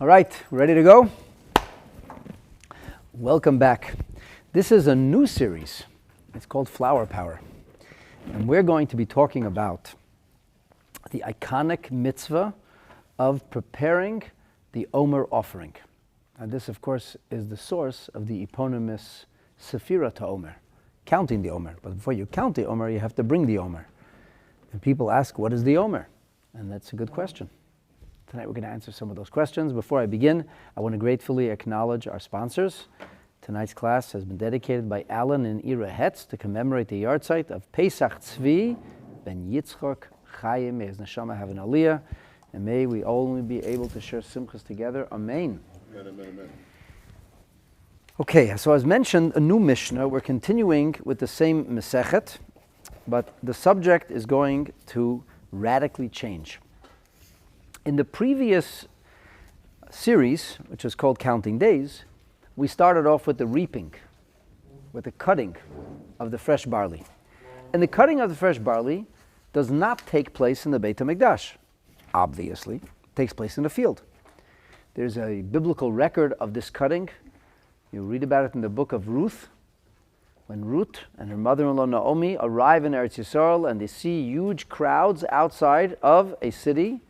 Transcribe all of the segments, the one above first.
All right, ready to go? Welcome back. This is a new series. It's called Flower Power. And we're going to be talking about the iconic mitzvah of preparing the Omer offering. And this, of course, is the source of the eponymous Sefirat Ha'Omer, counting the Omer. But before you count the Omer, you have to bring the Omer. And people ask, what is the Omer? And that's a good question. Tonight we're going to answer some of those questions. Before I begin, I want to gratefully acknowledge our sponsors. Tonight's class has been dedicated by Alan and Ira Hetz to commemorate the yahrzeit of Pesach Tzvi ben Yitzchok Chaim. May his neshama have an aliyah, and may we only be able to share simchas together. Amen. Amen, amen, amen. Okay, so as mentioned, a new Mishna. We're continuing with the same Masechet, but the subject is going to radically change. In the previous series, which is called Counting Days, we started off with the reaping, with the cutting of the fresh barley. And the cutting of the fresh barley does not take place in the Beit HaMikdash. Obviously, it takes place in the field. There's a biblical record of this cutting. You read about it in the book of Ruth, when Ruth and her mother-in-law Naomi arrive in Eretz Yisrael and they see huge crowds outside of a city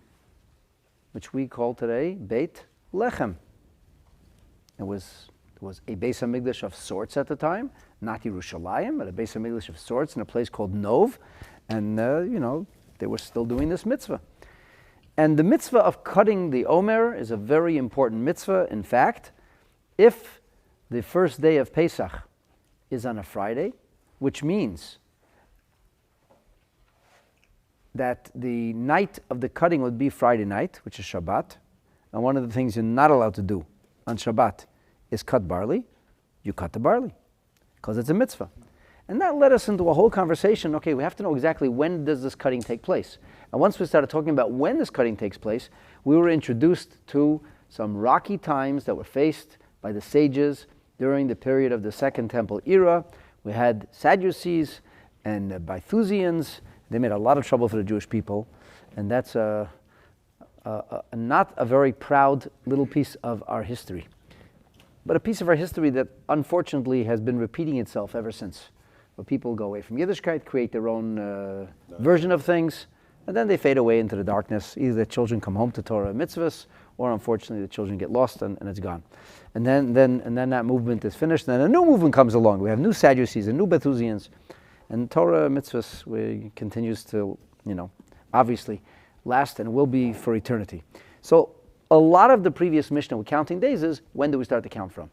which we call today Beit Lechem. It was a Beis HaMikdash of sorts at the time, not Yerushalayim, but a Beis HaMikdash of sorts in a place called Nov. And, they were still doing this mitzvah. And the mitzvah of cutting the Omer is a very important mitzvah. In fact, if the first day of Pesach is on a Friday, which means that the night of the cutting would be Friday night, which is Shabbat. And one of the things you're not allowed to do on Shabbat is cut barley. You cut the barley because it's a mitzvah. And that led us into a whole conversation. Okay, we have to know exactly when does this cutting take place. And once we started talking about when this cutting takes place, we were introduced to some rocky times that were faced by the sages during the period of the Second Temple era. We had Sadducees and Bythusians. They made a lot of trouble for the Jewish people, and that's not a very proud little piece of our history, but a piece of our history that unfortunately has been repeating itself ever since. Where people go away from Yiddishkeit, create their own version of things, and then they fade away into the darkness. Either the children come home to Torah and mitzvahs, or unfortunately the children get lost and it's gone. And then that movement is finished, and then a new movement comes along. We have new Sadducees and new Bethusians. And Torah mitzvahs continues to, obviously last and will be for eternity. So a lot of the previous Mishnah with counting days is, when do we start to count from?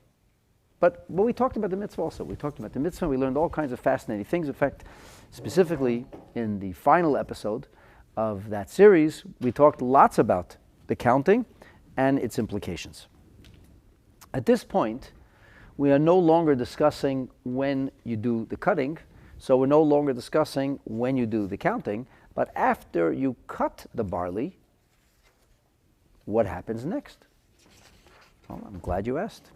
But we talked about the mitzvah also. We talked about the mitzvah. We learned all kinds of fascinating things. In fact, specifically in the final episode of that series, we talked lots about the counting and its implications. At this point, we are no longer discussing when you do the cutting. So we're no longer discussing when you do the counting, but after you cut the barley, what happens next? Well, I'm glad you asked.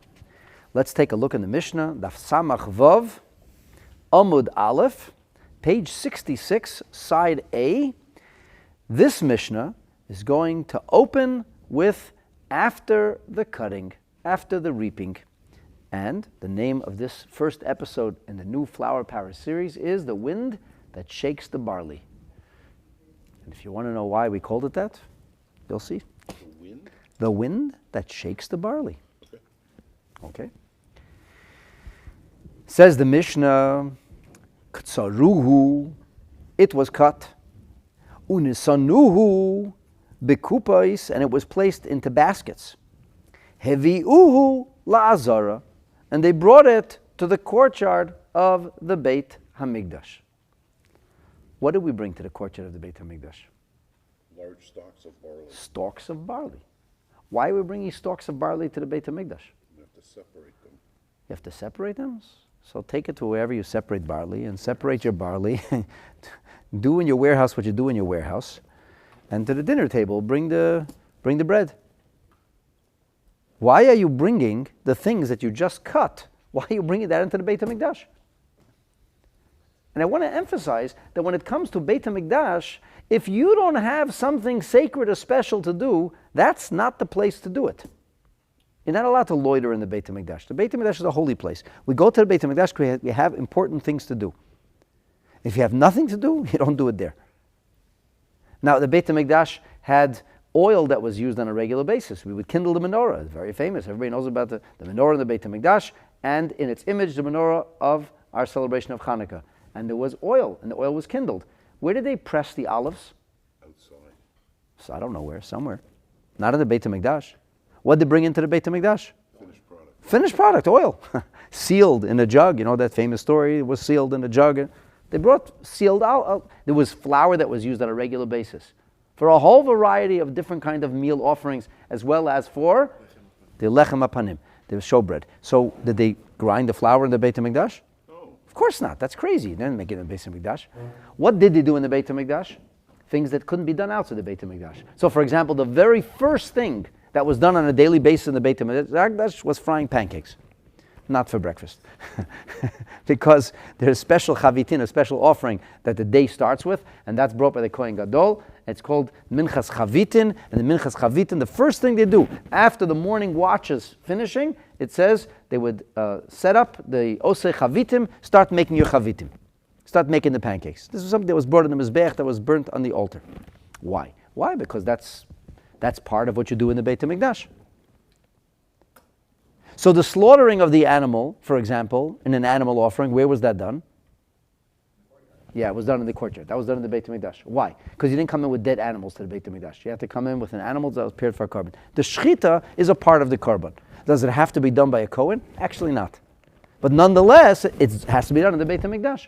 Let's take a look in the Mishnah, Daf Samech Vov, Amud Aleph, page 66, side A. This Mishnah is going to open with after the cutting, after the reaping. And the name of this first episode in the new Flower Power series is The Wind That Shakes the Barley. And if you want to know why we called it that, you'll see. The wind? The wind that shakes the barley. Okay. Says the Mishnah, Ktsaruhu, it was cut. Unisanuhu, bekupais, and it was placed into baskets. Heviuhu la'azara, and they brought it to the courtyard of the Beit HaMikdash. What did we bring to the courtyard of the Beit HaMikdash? Large stalks of barley. Stalks of barley. Why are we bringing stalks of barley to the Beit HaMikdash? You have to separate them. You have to separate them? So take it to wherever you separate barley, and separate your barley. Do in your warehouse what you do in your warehouse. And to the dinner table, bring the bread. Why are you bringing the things that you just cut? Why are you bringing that into the Beit HaMikdash? And I want to emphasize that when it comes to Beit HaMikdash, if you don't have something sacred or special to do, that's not the place to do it. You're not allowed to loiter in the Beit HaMikdash. The Beit HaMikdash is a holy place. We go to the Beit HaMikdash because we have important things to do. If you have nothing to do, you don't do it there. Now, the Beit HaMikdash had oil that was used on a regular basis. We would kindle the menorah. It's very famous. Everybody knows about the menorah in the Beit HaMikdash, and in its image, the menorah of our celebration of Hanukkah. And there was oil, and the oil was kindled. Where did they press the olives? Outside. So I don't know where, somewhere. Not in the Beit HaMikdash. What did they bring into the Beit HaMikdash? Finished product. Finished product, oil. Sealed in a jug. You know that famous story? It was sealed in a jug. They brought sealed out. There was flour that was used on a regular basis for a whole variety of different kind of meal offerings, as well as for the lechem apanim, the showbread. So did they grind the flour in the Beit HaMikdash? No. Of course not. That's crazy. They didn't make it in the Beit HaMikdash. What did they do in the Beit HaMikdash? Things that couldn't be done outside the Beit HaMikdash. So, for example, the very first thing that was done on a daily basis in the Beit HaMikdash was frying pancakes. Not for breakfast. Because there's special chavitin, a special offering that the day starts with, and that's brought by the Kohen Gadol. It's called minchas chavitin, and the minchas chavitin, the first thing they do after the morning watches finishing, it says they would set up the osei chavitim, start making your chavitim. Start making the pancakes. This was something that was brought in the mizbeach, that was burnt on the altar. Why? Why? Because that's part of what you do in the Beit HaMikdash. So the slaughtering of the animal, for example, in an animal offering, where was that done? Yeah, it was done in the courtyard. That was done in the Beit HaMikdash. Why? Because you didn't come in with dead animals to the Beit HaMikdash. You had to come in with an animal that was prepared for a korban. The shechita is a part of the korban. Does it have to be done by a Kohen? Actually not. But nonetheless, it has to be done in the Beit HaMikdash.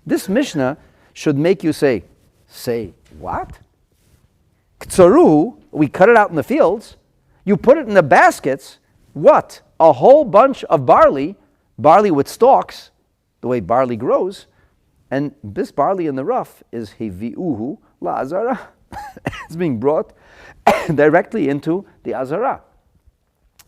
This Mishnah should make you say what? Ktsaru, we cut it out in the fields. You put it in the baskets. What? A whole bunch of barley with stalks, the way barley grows, and this barley in the rough is hevi'uhu la'azara. It's being brought directly into the azara.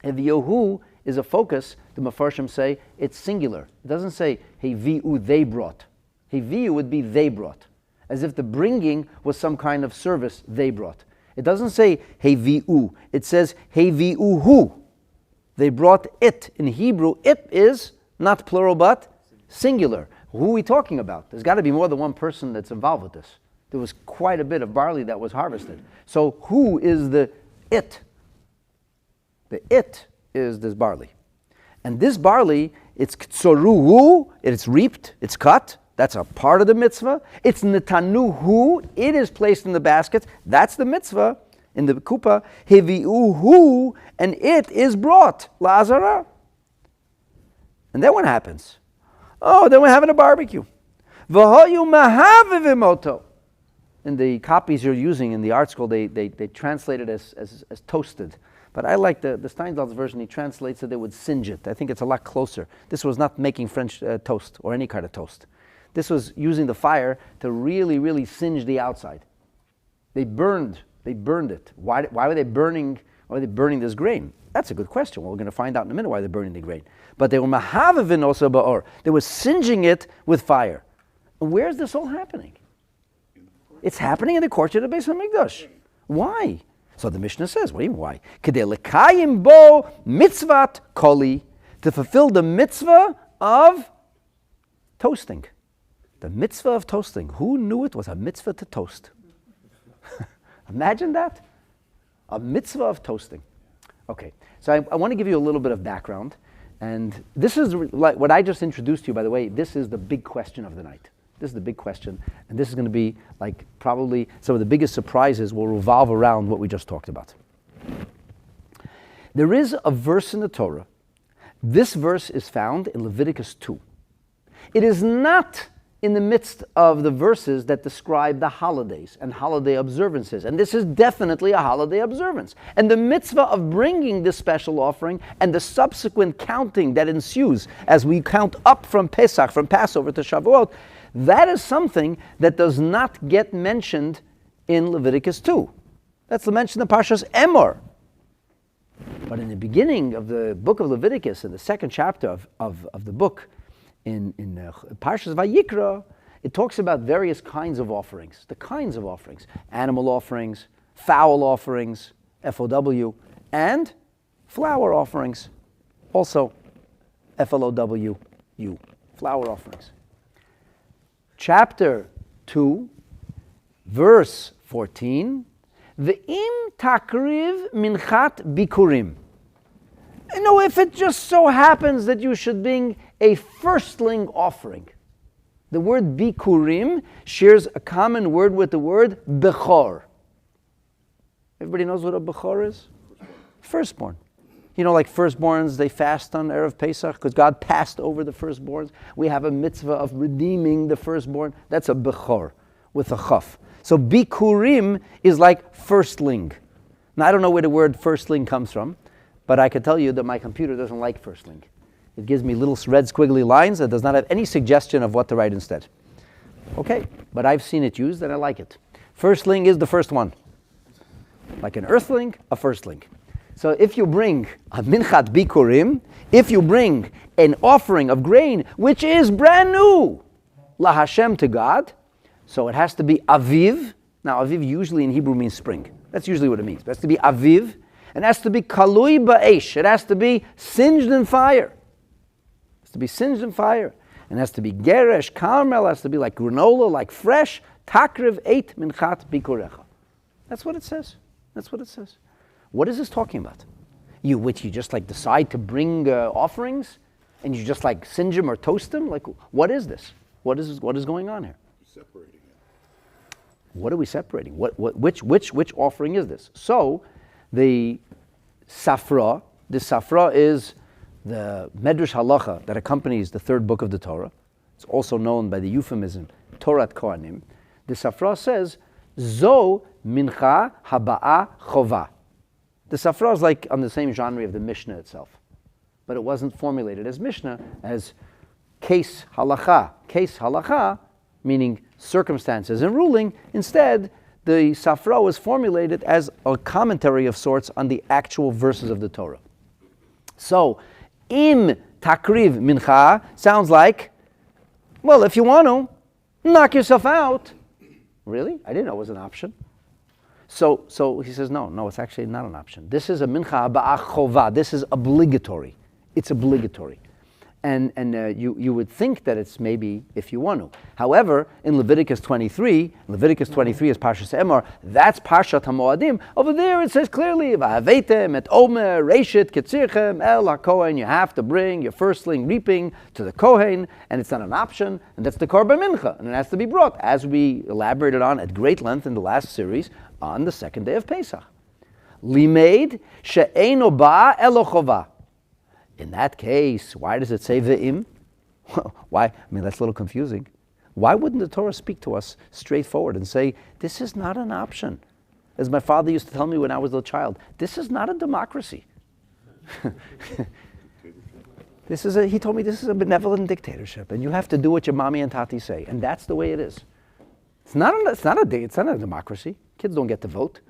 Hevi'uhu is a focus. The Mefarshim say it's singular. It doesn't say hevi'u they brought. Hevi'u would be they brought, as if the bringing was some kind of service they brought. It doesn't say hevi'u. It says hevi'uhu. They brought it. In Hebrew, it is not plural but singular. Who are we talking about? There's got to be more than one person that's involved with this. There was quite a bit of barley that was harvested. So who is the it? The it is this barley. And this barley, it's ktsoruhu, it's reaped, it's cut. That's a part of the mitzvah. It's netanuhu, it is placed in the basket. That's the mitzvah. In the kupa, hevi'uhu, and it is brought, la'azara. And then what happens? Oh, then we're having a barbecue. V'hoyu mahavivimoto. In the copies you're using in the art school, they translate it as toasted. But I like the Steinsaltz version. He translates it, they would singe it. I think it's a lot closer. This was not making French toast or any kind of toast. This was using the fire to really, really singe the outside. They burned it. Why were they burning? Why were they burning this grain? That's a good question. Well, we're going to find out in a minute why they're burning the grain. But they were mahavivin also ba'or. They were singeing it with fire. And where is this all happening? It's happening in the courtyard of Beis HaMikdash. Why? So the Mishnah says, what do you mean why? Kedei lekayim bo mitzvat koli, to fulfill the mitzvah of toasting. The mitzvah of toasting. Who knew it was a mitzvah to toast? Imagine that. A mitzvah of toasting. Okay, so I want to give you a little bit of background. And this is like what I just introduced to you, by the way. This is the big question of the night. This is the big question. And this is going to be like probably some of the biggest surprises will revolve around what we just talked about. There is a verse in the Torah. This verse is found in Leviticus 2. It is not in the midst of the verses that describe the holidays and holiday observances. And this is definitely a holiday observance. And the mitzvah of bringing this special offering and the subsequent counting that ensues as we count up from Pesach, from Passover to Shavuot, that is something that does not get mentioned in Leviticus 2. That's mentioned in Parshas Emor. But in the beginning of the book of Leviticus, in the second chapter of the book, in Parshas Vayikra, it talks about various kinds of offerings. The kinds of offerings. Animal offerings, fowl offerings, FOW, and flour offerings, also FLOWU, flour offerings. Chapter 2, verse 14, Ve'im takriv minchat bikurim. If it just so happens that you should bring a firstling offering. The word bikurim shares a common word with the word bechor. Everybody knows what a bechor is? Firstborn. Like firstborns, they fast on Erev Pesach because God passed over the firstborns. We have a mitzvah of redeeming the firstborn. That's a bechor with a chaf. So bikurim is like firstling. Now I don't know where the word firstling comes from, but I can tell you that my computer doesn't like firstling. It gives me little red squiggly lines that does not have any suggestion of what to write instead. Okay, but I've seen it used and I like it. Firstling is the first one. Like an earthling, a firstling. So if you bring a minchat bikurim, if you bring an offering of grain, which is brand new, la Hashem to God, so it has to be aviv. Now aviv usually in Hebrew means spring. That's usually what it means. It has to be aviv. It has to be kalui ba'esh. It has to be singed in fire. It has to be singed in fire. And it has to be geresh, caramel. It has to be like granola, like fresh. Takriv eit minchat bikurecha. That's what it says. That's what it says. What is this talking about? You just like decide to bring offerings, and you just like singe them or toast them? Like, what is this? What is going on here? Separating it. What are we separating? Which offering is this? So, the Sefira is the Medrash Halacha that accompanies the third book of the Torah. It's also known by the euphemism Torat Kohanim. The Sefira says, Zo mincha haba'a chova. The Sefira is like on the same genre of the Mishna itself. But it wasn't formulated as Mishna, as case halacha. Case halacha, meaning circumstances and ruling. Instead, the Sefira was formulated as a commentary of sorts on the actual verses of the Torah. So, im takriv mincha sounds like, well, if you want to, knock yourself out. Really? I didn't know it was an option. So he says, no, it's actually not an option. This is a mincha ba'ach chova. This is obligatory. It's obligatory. And you would think that it's maybe if you want to. However, in Leviticus 23 is Parshas Emor, that's Parshat HaMoadim. Over there it says clearly, V'haveitem et Omer, Reshit, Ketzirchem, El HaKohen, you have to bring your firstling reaping to the Kohen, and it's not an option, and that's the Korban Mincha, and it has to be brought, as we elaborated on at great length in the last series, on the second day of Pesach. Limeid, she'eino ba elo chova. In that case, why does it say ve'im? Why? I mean, that's a little confusing. Why wouldn't the Torah speak to us straightforward and say, this is not an option? As my father used to tell me when I was a child, this is not a democracy. He told me this is a benevolent dictatorship, and you have to do what your mommy and tati say, and that's the way it is. It's not a democracy. Kids don't get to vote.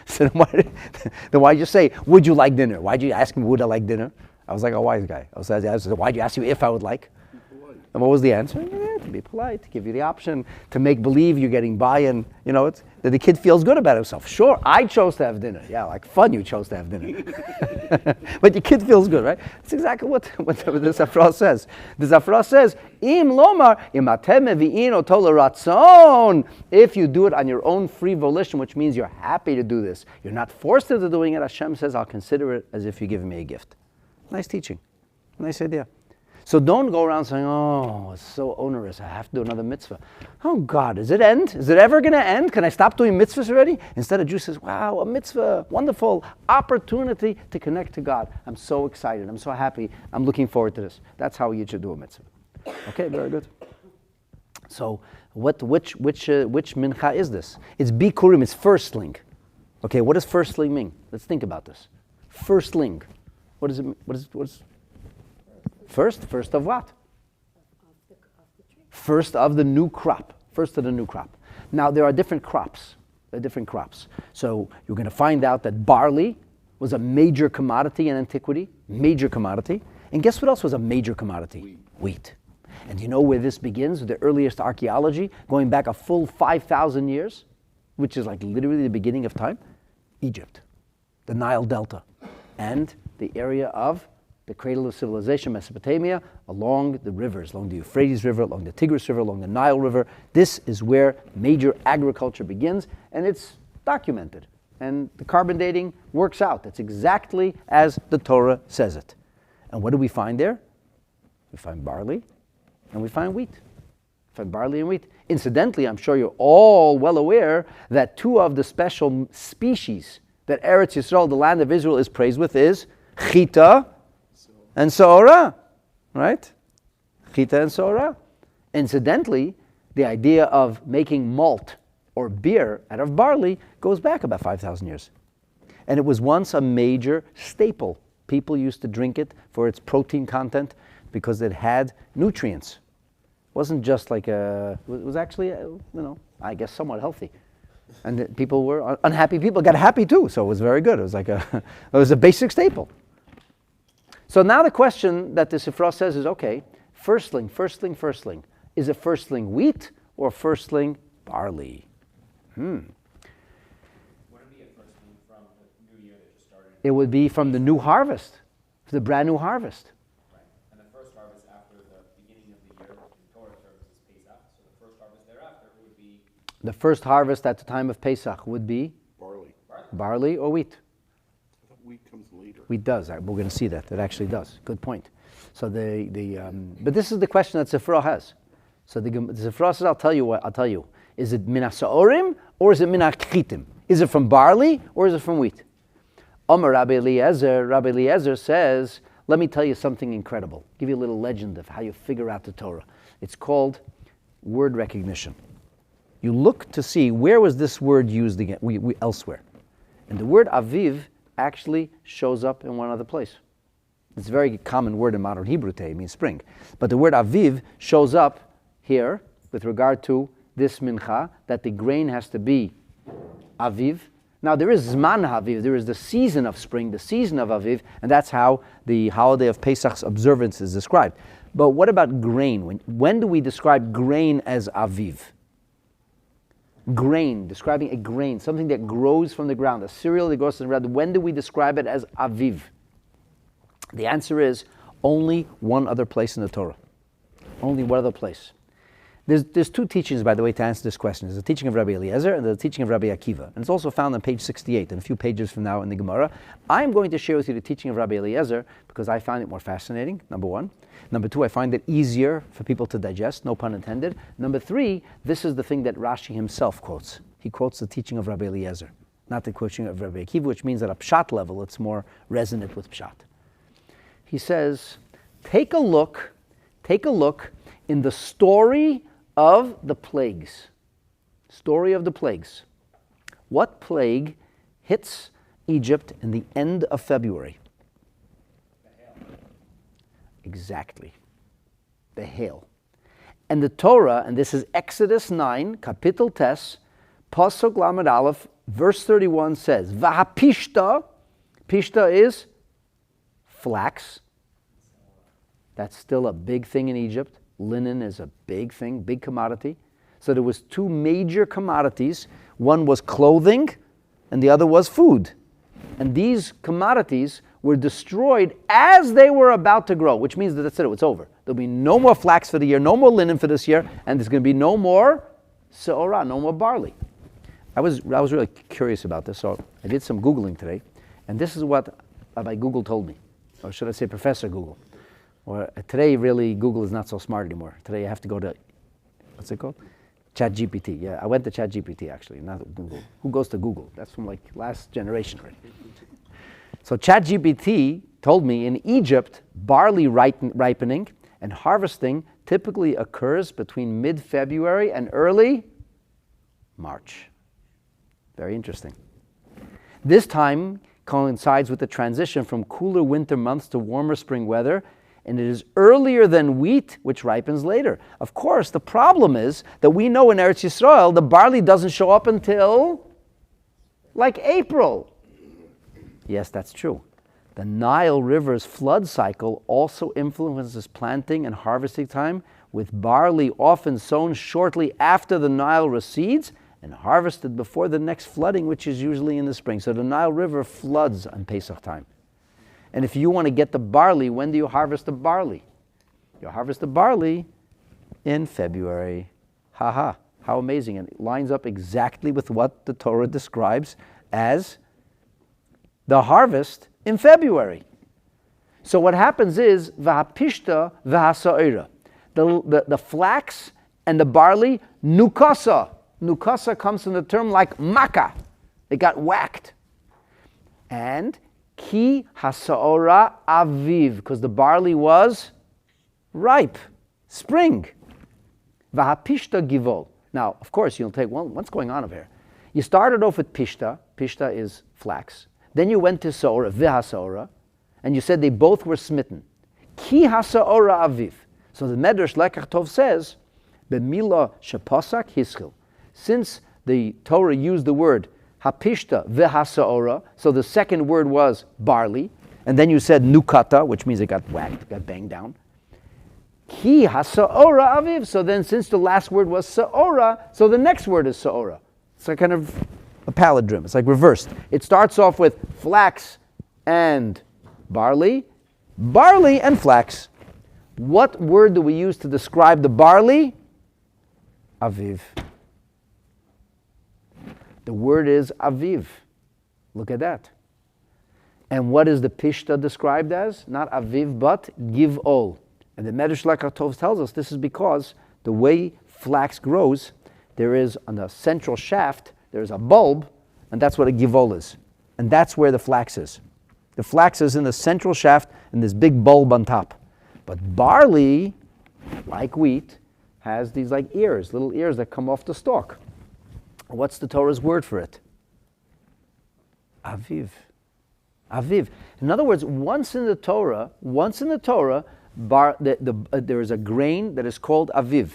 So then why just say, would you like dinner? Why'd you ask me, would I like dinner? I was like a wise guy. I said, why'd you ask me if I would like? And what was the answer? To be polite, to give you the option, to make believe you're getting by-in. That the kid feels good about himself. Sure, I chose to have dinner. Yeah, like fun you chose to have dinner. But your kid feels good, right? That's exactly what the Sefira says. The Sefira says, Im lomar, im atem mevi'in oto l'ratzon. If you do it on your own free volition, which means you're happy to do this, you're not forced into doing it, Hashem says, I'll consider it as if you're giving me a gift. Nice teaching. Nice idea. So don't go around saying, oh, it's so onerous, I have to do another mitzvah. Oh God, does it end? Is it ever going to end? Can I stop doing mitzvahs already? Instead, a Jew says, wow, a mitzvah, wonderful opportunity to connect to God. I'm so excited, I'm so happy, I'm looking forward to this. That's how you should do a mitzvah. Okay, very good. So which mincha is this? It's bikurim, it's firstling. Okay, what does firstling mean? Let's think about this. Firstling. What is it? What is First of what? First of the new crop. First of the new crop. Now there are different crops. So you're going to find out that barley was a major commodity in antiquity. Major commodity. And guess what else was a major commodity? Wheat. And you know where this begins? The earliest archaeology, going back a full 5,000 years, which is like literally the beginning of time? Egypt. the Nile Delta, and the area of the cradle of civilization, Mesopotamia, along the rivers, along the Euphrates River, along the Tigris River, along the Nile River. This is where major agriculture begins, and it's documented. And the carbon dating works out. It's exactly as the Torah says it. And what do we find there? We find barley, and we find wheat. We find barley and wheat. Incidentally, I'm sure you're all well aware that two of the special species that Eretz Yisrael, the land of Israel, is praised with is chita and so'ora, right? Chita and so'ora. Incidentally, the idea of making malt or beer out of barley goes back about 5,000 years. And it was once a major staple. People used to drink it for its protein content because it had nutrients. It wasn't just like it was actually, I guess somewhat healthy. And people were unhappy. People got happy too, so it was very good. It was like it was a basic staple. So now the question that the Sefira says is, okay, firstling. Is a firstling wheat or firstling barley? Wouldn't it be a firstling from the new year that just started? It would be from the new harvest, the brand new harvest. Right. And the first harvest after the beginning of the year, in Torah terms, is Pesach. So the first harvest thereafter would be? The first harvest at the time of Pesach would be? Barley. Barley or wheat? I thought wheat comes later. Wheat does. We're going to see that. It actually does. Good point. So but this is the question that Sefira has. So the Sefira says, I'll tell you. Is it min ha'sa'orim or is it min ha'chitim? Is it from barley or is it from wheat? Omar Rabbi Eliezer says, let me tell you something incredible. Give you a little legend of how you figure out the Torah. It's called word recognition. You look to see where was this word used again, elsewhere. And the word aviv actually shows up in one other place. It's a very common word in modern Hebrew today. It means spring. But the word aviv shows up here with regard to this mincha, that the grain has to be aviv. Now there is zman aviv, there is the season of spring, the season of aviv, and that's how the holiday of Pesach's observance is described. But what about grain? When do we describe grain as aviv? Grain, describing a grain, something that grows from the ground, a cereal that grows from the ground. When do we describe it as aviv? The answer is only one other place in the Torah. Only one other place. There's two teachings, by the way, to answer this question. There's the teaching of Rabbi Eliezer and the teaching of Rabbi Akiva. And it's also found on page 68 and a few pages from now in the Gemara. I'm going to share with you the teaching of Rabbi Eliezer because I find it more fascinating, number one. Number two, I find it easier for people to digest, no pun intended. Number three, this is the thing that Rashi himself quotes. He quotes the teaching of Rabbi Eliezer, not the teaching of Rabbi Akiva, which means at a pshat level, it's more resonant with pshat. He says, take a look in the story of the plagues. Story of the plagues. What plague hits Egypt in the end of February? The hail. Exactly. The hail. And the Torah, and this is Exodus 9, Kapitel Tes, Pasuk Lamed Aleph, verse 31 says, V'hapishta, pishta is flax. That's still a big thing in Egypt. Linen is a big thing, big commodity. So there was two major commodities. One was clothing, and the other was food. And these commodities were destroyed as they were about to grow, which means that that's it, it's over. There'll be no more flax for the year, no more linen for this year, and there's going to be no more se'orah, no more barley. I was really curious about this, so I did some Googling today, and this is what Rabbi Google told me, or should I say Professor Google. Or today, really, Google is not so smart anymore. Today, you have to go to, what's it called? ChatGPT. Yeah, I went to ChatGPT, actually, not Google. Who goes to Google? That's from like last generation already. So ChatGPT told me in Egypt, barley ripening and harvesting typically occurs between mid-February and early March. Very interesting. This time coincides with the transition from cooler winter months to warmer spring weather, and it is earlier than wheat, which ripens later. Of course, the problem is that we know in Eretz Yisrael, the barley doesn't show up until like April. Yes, that's true. The Nile River's flood cycle also influences planting and harvesting time, with barley often sown shortly after the Nile recedes and harvested before the next flooding, which is usually in the spring. So the Nile River floods on Pesach time. And if you want to get the barley, when do you harvest the barley? You harvest the barley in February. How amazing. And it lines up exactly with what the Torah describes as the harvest in February. So what happens is, v'hapishta v'hasa'ira. The flax and the barley, nukasa. Nukasa comes from the term like maka. It got whacked. And ki hasa'ora aviv, because the barley was ripe, spring. V'hapishta givol. Now, of course, you'll take, well, what's going on over here? You started off with pishta. Pishta is flax. Then you went to sa'ora, v'hasa'ora, and you said they both were smitten. Ki hasa'ora aviv. So the Medrash Lekach Tov says, B'mila sheposak hischil. Since the Torah used the word hapishta v'hasa'ora, so the second word was barley, and then you said nukata, which means it got whacked, got banged down. Ki hasa'ora aviv. So then since the last word was sa'ora, so the next word is sa'ora. It's like kind of a palindrome. It's like reversed. It starts off with flax and barley and flax. What word do we use to describe the barley? Aviv. The word is aviv. Look at that. And what is the pishta described as? Not aviv, but givol. And the Medrash Lekach Tov tells us this is because the way flax grows, there is on the central shaft, there's a bulb, and that's what a givol is. And that's where the flax is. The flax is in the central shaft and this big bulb on top. But barley, like wheat, has these like ears, little ears that come off the stalk. What's the Torah's word for it? Aviv. Aviv. In other words, once in the Torah, there is a grain that is called aviv.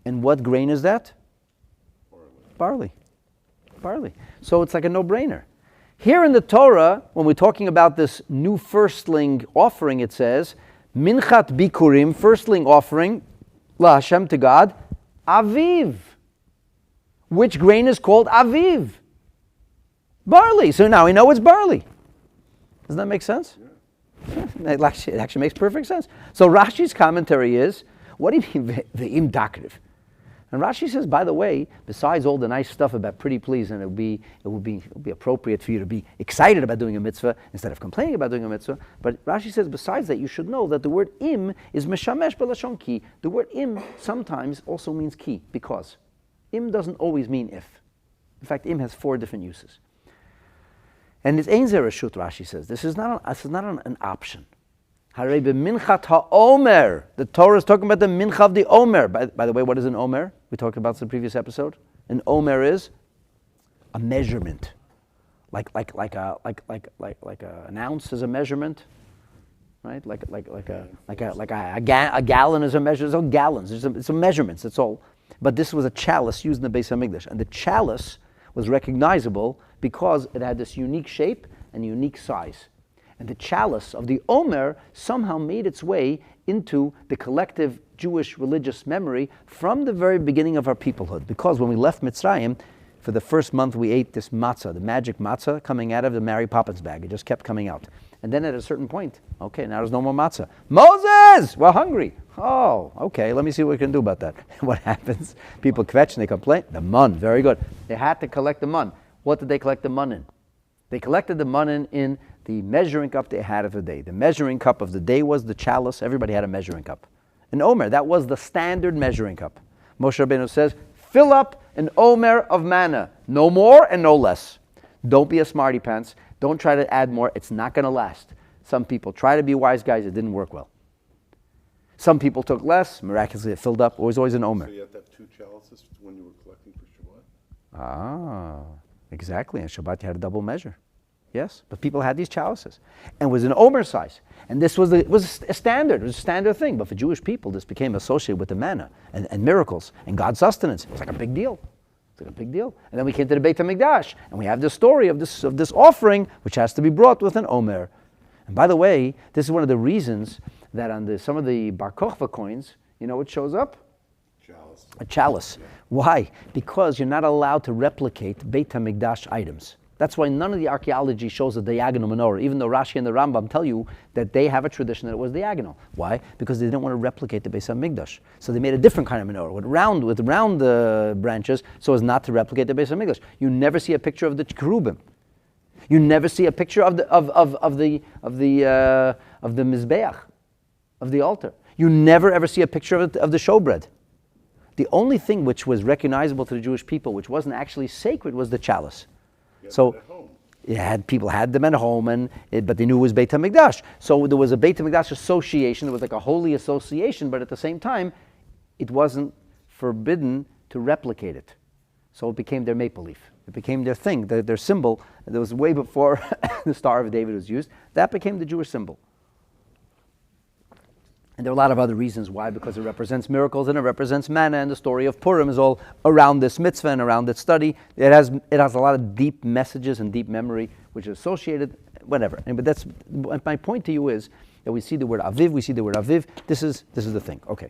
And what grain is that? Barley. Barley. So it's like a no-brainer. Here in the Torah, when we're talking about this new firstling offering, it says, Minchat Bikurim, firstling offering, La Hashem to God, Aviv. Which grain is called Aviv? Barley. So now we know it's barley. Doesn't that make sense? Yeah. It actually makes perfect sense. So Rashi's commentary is, what do you mean Ve'im Dakriv? And Rashi says, by the way, besides all the nice stuff about pretty please, and it will be appropriate for you to be excited about doing a mitzvah instead of complaining about doing a mitzvah. But Rashi says, besides that, you should know that the word im is meshamesh b'lashon ki. The word im sometimes also means ki, because im doesn't always mean if. In fact, im has 4 different uses. And it's ein zereshut, Rashi says. This is not an option. Harei b'minchat ha'omer. The Torah is talking about the mincha of the Omer. By the way, what is an Omer? We talked about this in the previous episode. An Omer is a measurement, like an ounce is a measurement, right? Like a gallon is a measure. There's no gallons. It's a measurements. That's all. But this was a chalice used in the Beis Hamikdash, and the chalice was recognizable because it had this unique shape and unique size. And the chalice of the Omer somehow made its way into the collective Jewish religious memory from the very beginning of our peoplehood. Because when we left Mitzrayim, for the first month we ate this matzah, the magic matzah coming out of the Mary Poppins bag. It just kept coming out. And then at a certain point, okay, now there's no more matzah. Moses, we're hungry. Oh, okay, let me see what we can do about that. What happens? People kvetch and they complain. The mun, very good. They had to collect the mun. What did they collect the mun in? They collected the mun in the measuring cup they had of the day. The measuring cup of the day was the chalice. Everybody had a measuring cup. An Omer, that was the standard measuring cup. Moshe Rabbeinu says, fill up an Omer of manna. No more and no less. Don't be a smarty pants. Don't try to add more. It's not going to last. Some people try to be wise guys. It didn't work well. Some people took less. Miraculously it filled up. It was always an Omer. So you had to have 2 chalices when you were collecting for Shavuot? Ah, exactly. On Shabbat you had a double measure. Yes, but people had these chalices. And it was an Omer size. And this was a standard. It was a standard thing. But for Jewish people, this became associated with the manna and miracles and God's sustenance. It was like a big deal. It's like a big deal. And then we came to the Beit HaMikdash. And we have the story of this offering, which has to be brought with an Omer. And by the way, this is one of the reasons that on some of the Bar Kochva coins, you know what shows up? Chalice. A chalice. Why? Because you're not allowed to replicate Beit HaMikdash items. That's why none of the archaeology shows a diagonal menorah, even though Rashi and the Rambam tell you that they have a tradition that it was diagonal. Why? Because they didn't want to replicate the Beis HaMikdash. So they made a different kind of menorah with round branches so as not to replicate the Beis HaMikdash. You never see a picture of the cherubim. You never see a picture of the mizbeach, of the altar. You never ever see a picture of the showbread. The only thing which was recognizable to the Jewish people, which wasn't actually sacred, was the chalice. So people had them at home, but they knew it was Beit HaMikdash. So there was a Beit HaMikdash association. There was like a holy association, but at the same time, it wasn't forbidden to replicate it. So it became their maple leaf. It became their thing, their symbol. That was way before the Star of David was used. That became the Jewish symbol. And there are a lot of other reasons why, because it represents miracles and it represents manna, and the story of Purim is all around this mitzvah and around this study. It has a lot of deep messages and deep memory which is associated, whatever. But that's my point to you is that we see the word aviv, This is the thing. Okay.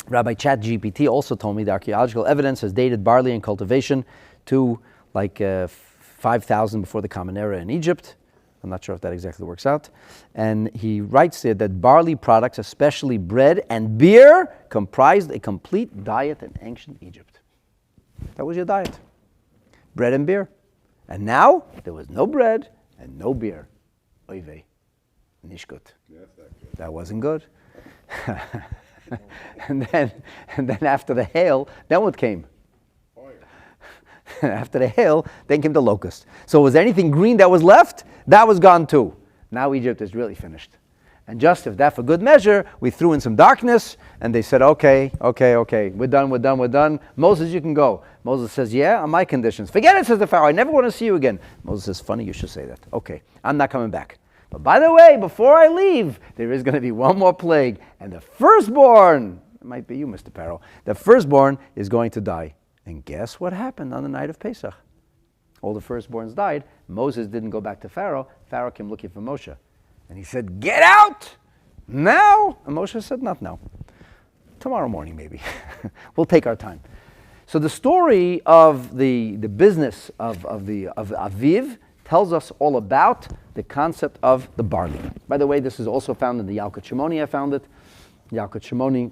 Rabbi ChatGPT also told me the archaeological evidence has dated barley and cultivation to like 5,000 before the Common Era in Egypt. I'm not sure if that exactly works out. And he writes there that barley products, especially bread and beer, comprised a complete diet in ancient Egypt. That was your diet. Bread and beer. And now, there was no bread and no beer. Oy vey. Nicht gut. That wasn't good. and then after the hail, then what came? After the hail, then came the locust. So was anything green that was left? That was gone too. Now Egypt is really finished. And just if that for good measure, we threw in some darkness, and they said, okay, we're done. Moses, you can go. Moses says, yeah, on my conditions. Forget it, says the Pharaoh, I never want to see you again. Moses says, funny you should say that. Okay, I'm not coming back. But by the way, before I leave, there is going to be one more plague, and the firstborn, it might be you, Mr. Pharaoh, the firstborn is going to die. And guess what happened on the night of Pesach? All the firstborns died. Moses didn't go back to Pharaoh. Pharaoh came looking for Moshe. And he said, get out now. And Moshe said, not now. Tomorrow morning, maybe. We'll take our time. So the story of the business of Aviv tells us all about the concept of the barley. By the way, this is also found in the Yalkut Shimoni. I found it. Yalkut Shimoni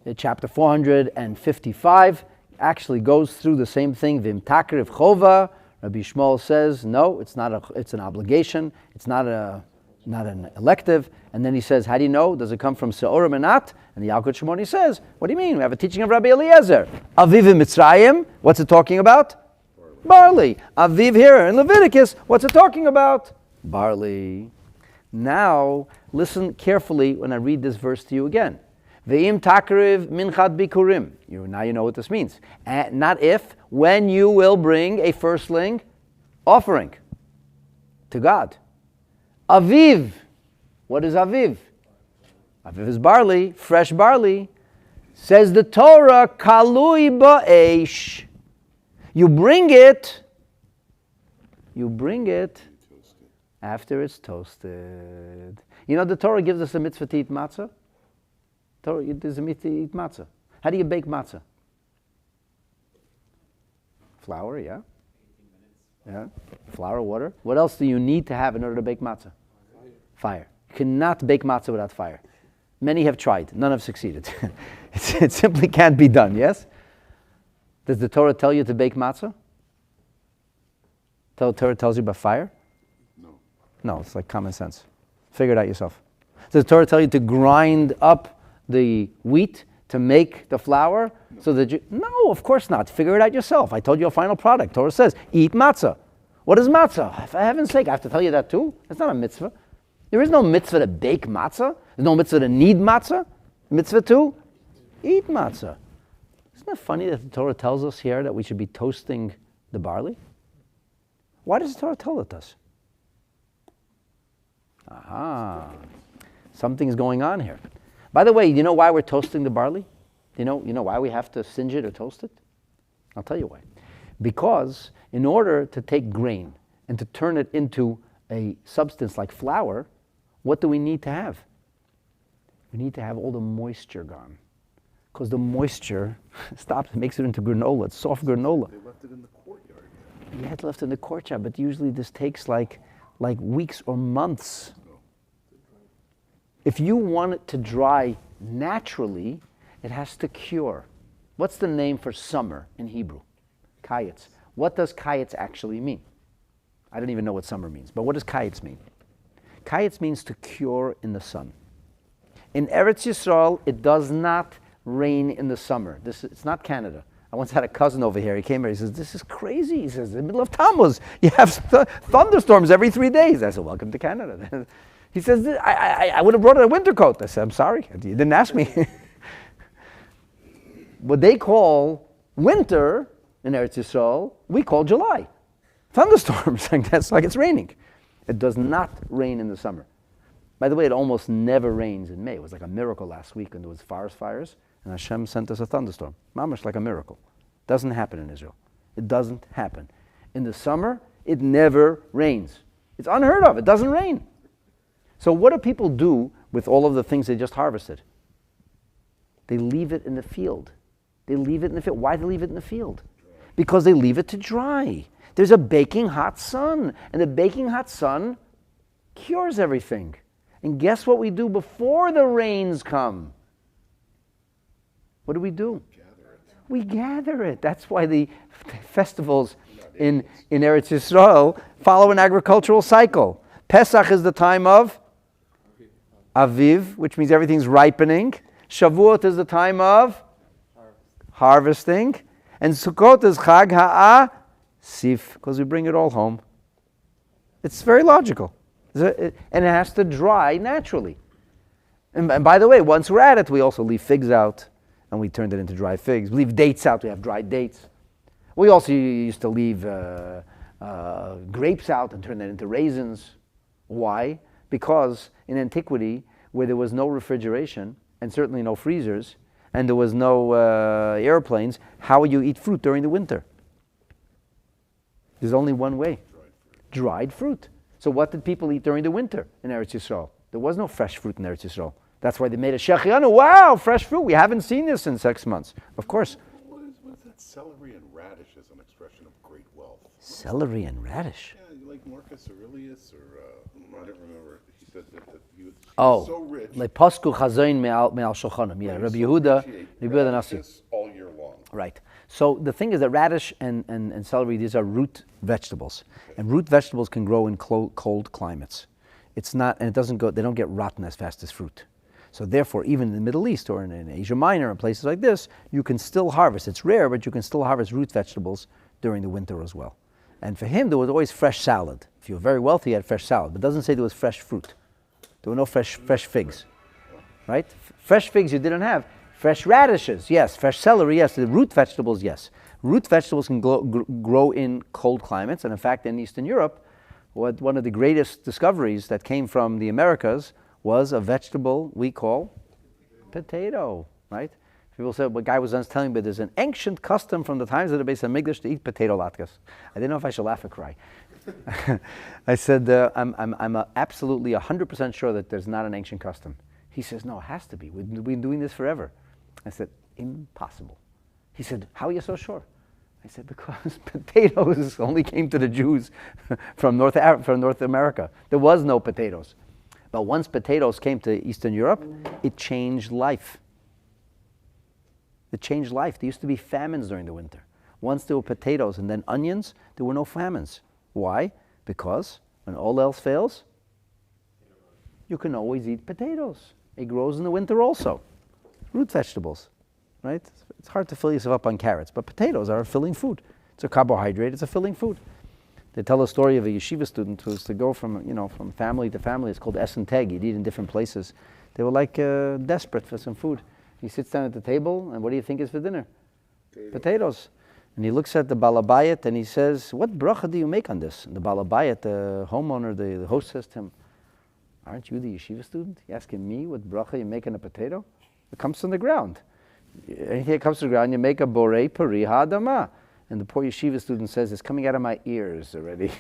in chapter 455 actually goes through the same thing. Vim takriv chova. Rabbi Shmuel says, no, it's an obligation. It's not an elective. And then he says, how do you know? Does it come from Se'orim or not? And the Yalkut Shimoni says, what do you mean? We have a teaching of Rabbi Eliezer. Aviv in Mitzrayim, what's it talking about? Barley. Aviv here in Leviticus, what's it talking about? Barley. Now, listen carefully when I read this verse to you again. Ve'im takriv minchat bikurim. Now you know what this means. Not if, when you will bring a firstling offering to God. Aviv. What is aviv? Aviv is barley, fresh barley. Says the Torah, kalui ba'esh. You bring it after it's toasted. You know, the Torah gives us a mitzvah to eat matzah. There's a mitzvah to eat matzah. How do you bake matzah? Flour, yeah. Yeah. Flour, water. What else do you need to have in order to bake matzah? Fire. You cannot bake matzah without fire. Many have tried. None have succeeded. It simply can't be done, yes? Does the Torah tell you to bake matzah? The Torah tells you about fire? No, it's like common sense. Figure it out yourself. Does the Torah tell you to grind up the wheat to make the flour? No. So that you... No, of course not. Figure it out yourself. I told you a final product. Torah says, eat matzah. What is matzah? For heaven's sake, I have to tell you that too? That's not a mitzvah. There is no mitzvah to bake matzah. There's no mitzvah to knead matzah. Mitzvah to eat matzah. Isn't it funny that the Torah tells us here that we should be toasting the barley? Why does the Torah tell it us? Aha. Something's going on here. By the way, you know why we're toasting the barley? You know why we have to singe it or toast it? I'll tell you why. Because in order to take grain and to turn it into a substance like flour, what do we need to have? We need to have all the moisture gone. Because the moisture stops, makes it into granola. It's soft granola. They left it in the courtyard. You had left in the courtyard, but usually this takes like weeks or months. If you want it to dry naturally, it has to cure. What's the name for summer in Hebrew? Kayetz. What does kayetz actually mean? I don't even know what summer means, but what does kayetz mean? Kayetz means to cure in the sun. In Eretz Yisrael, it does not rain in the summer. It's not Canada. I once had a cousin over here. He came here. He says, "This is crazy." He says, "In the middle of Tammuz, you have thunderstorms every 3 days." I said, "Welcome to Canada." He says, I would have brought a winter coat. I said, "I'm sorry. You didn't ask me." What they call winter in Eretz Yisrael, we call July. Thunderstorms. That's like it's raining. It does not rain in the summer. By the way, it almost never rains in May. It was like a miracle last week when there was forest fires, and Hashem sent us a thunderstorm. Mamash, like a miracle. Doesn't happen in Israel. It doesn't happen. In the summer, it never rains. It's unheard of. It doesn't rain. So what do people do with all of the things they just harvested? They leave it in the field. They leave it in the field. Why do they leave it in the field? Because they leave it to dry. There's a baking hot sun, and the baking hot sun cures everything. And guess what we do before the rains come? What do? Gather it. We gather it. That's why the festivals in Eretz Yisrael follow an agricultural cycle. Pesach is the time of Aviv, which means everything's ripening. Shavuot is the time of harvesting. And Sukkot is Chag Ha'asif, because we bring it all home. It's very logical. And it has to dry naturally. And by the way, once we're at it, we also leave figs out, and we turned it into dry figs. We leave dates out, we have dried dates. We also used to leave grapes out and turn that into raisins. Why? Because in antiquity, where there was no refrigeration, and certainly no freezers, and there was no airplanes, how would you eat fruit during the winter? There's only one way. Dried fruit. So what did people eat during the winter in Eretz Yisrael? There was no fresh fruit in Eretz Yisrael. That's why they made a shechianu. Wow, fresh fruit. We haven't seen this in 6 months. Of course. What is that celery and radish as an expression of great wealth? Celery and radish. Yeah, you like Marcus Aurelius or I don't remember. He said that he was so rich. Like Pasku Chazain me'al Shulchanim. Yeah, Rabbi Yehuda Nasi. All year long. Right. So the thing is that radish and celery, these are root vegetables. And root vegetables can grow in cold climates. It's not, and it doesn't go, they don't get rotten as fast as fruit. So therefore, even in the Middle East or in Asia Minor and places like this, you can still harvest. It's rare, but you can still harvest root vegetables during the winter as well. And for him, there was always fresh salad. If you were very wealthy, you had fresh salad. But it doesn't say there was fresh fruit. There were no fresh figs. Right? Fresh figs you didn't have. Fresh radishes, yes. Fresh celery, yes. The root vegetables, yes. Root vegetables can grow in cold climates. And in fact, in Eastern Europe, one of the greatest discoveries that came from the Americas was a vegetable we call potato, right? People said, a guy was once telling me, there's an ancient custom from the times of the Beis HaMikdash to eat potato latkes. I didn't know if I should laugh or cry. I said, I'm absolutely 100% sure that there's not an ancient custom. He says, no, it has to be. We've been doing this forever. I said, impossible. He said, how are you so sure? I said, because potatoes only came to the Jews from North America. There was no potatoes. But once potatoes came to Eastern Europe, it changed life. It changed life. There used to be famines during the winter. Once there were potatoes and then onions, there were no famines. Why? Because when all else fails, you can always eat potatoes. It grows in the winter also. Root vegetables, right? It's hard to fill yourself up on carrots, but potatoes are a filling food. It's a carbohydrate, it's a filling food. They tell a story of a yeshiva student who was to go from family to family. It's called Esenteg. He'd eat in different places. They were like desperate for some food. He sits down at the table, and what do you think is for dinner? Potatoes. And he looks at the balabayat and he says, what bracha do you make on this? And the balabayat, the homeowner, the host says to him, aren't you the yeshiva student? You're asking me what bracha you make on a potato? It comes from the ground. Anything that comes from the ground, you make a borei pari ha'adama. And the poor yeshiva student says, it's coming out of my ears already.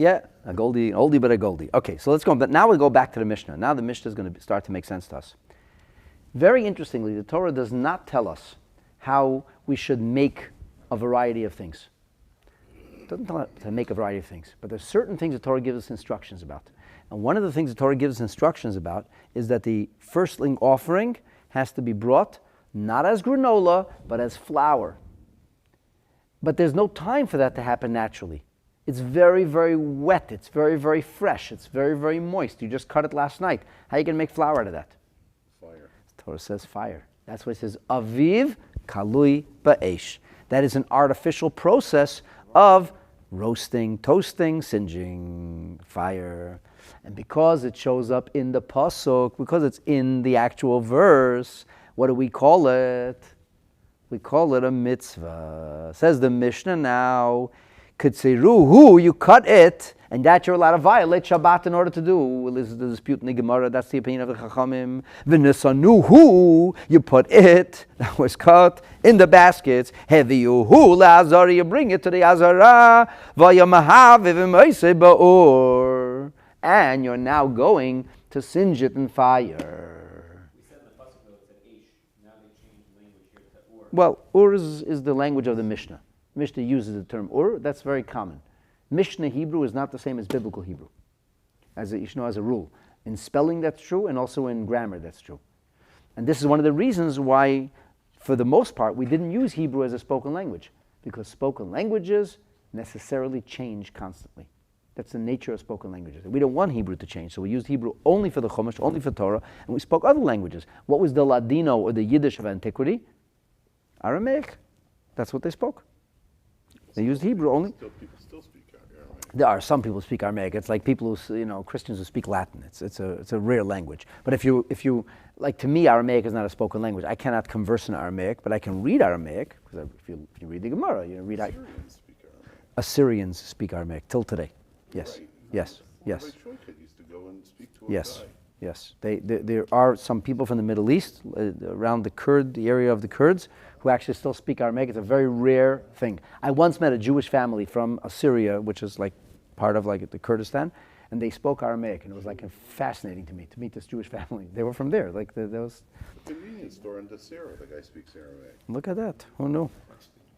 Yeah, a goldie, an oldie but a goldie. Okay, so let's go. But now we go back to the Mishnah. Now the Mishnah is going to start to make sense to us. Very interestingly, the Torah does not tell us how we should make a variety of things. It doesn't tell us to make a variety of things, but there's certain things the Torah gives us instructions about. And one of the things the Torah gives us instructions about is that the firstling offering has to be brought not as granola, but as flour. But there's no time for that to happen naturally. It's very, very wet. It's very, very fresh. It's very, very moist. You just cut it last night. How are you going to make flour out of that? Fire. The Torah says fire. That's why it says aviv kalui ba'esh. That is an artificial process of roasting, toasting, singeing, fire. And because it shows up in the pasuk, because it's in the actual verse, what do we call it? We call it a mitzvah. Says the Mishnah now, Ketzeruhu, you cut it, and that you're allowed to violate Shabbat in order to do. Well, this is the dispute in the Gemara, that's the opinion of the Chachamim. V'nesanuhu, you put it, that was cut, in the baskets. Heviyuhu la'azara, you bring it to the Azara. V'yamahav v'meisei ba'ur. And you're now going to singe it in fire. We said in the pasuk though it said Eish. Now they changed the language here to Ur. Well, Ur is the language of the Mishnah. Mishnah uses the term Ur, that's very common. Mishnah Hebrew is not the same as biblical Hebrew, as a rule. In spelling that's true, and also in grammar that's true. And this is one of the reasons why, for the most part, we didn't use Hebrew as a spoken language, because spoken languages necessarily change constantly. That's the nature of spoken languages. We don't want Hebrew to change, so we used Hebrew only for the Chumash, only for Torah, and we spoke other languages. What was the Ladino or the Yiddish of antiquity? Aramaic. That's what they spoke. They used Hebrew only. People still speak Aramaic. There are some people who speak Aramaic. It's like people who, Christians who speak Latin. It's a rare language. But if you like, to me, Aramaic is not a spoken language. I cannot converse in Aramaic, but I can read Aramaic, because if you read the Gemara, read Syrians speak Aramaic. Assyrians speak Aramaic till today. Yes, Right. yes, yes. Rabbi Shoiket used to go and speak to a Yes, guy. yes. There are some people from the Middle East, around the area of the Kurds, who actually still speak Aramaic. It's a very rare thing. I once met a Jewish family from Assyria, which is like part of like the Kurdistan, and they spoke Aramaic, and it was like fascinating to me to meet this Jewish family. They were from there. Like there was. The convenience store in Desera, the guy speaks Aramaic. Look at that. Who knew?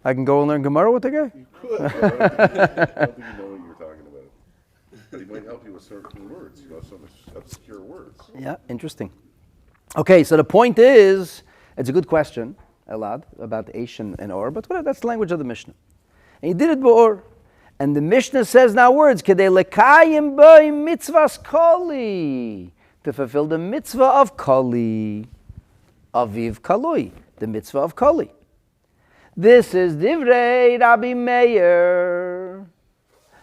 I can go and learn Gemara with the guy. You could. But I don't think you know what you're talking about. But he might help you with certain words, some obscure words. Yeah, interesting. Okay, so the point is, it's a good question, Elad, about Eish and Or, but that's the language of the Mishnah. And he did it b'Or. And the Mishnah says now words, Kedei lekayim b'y mitzvahs koli, to fulfill the mitzvah of koli, aviv kalui, the mitzvah of koli. This is divrei Rabbi Meir.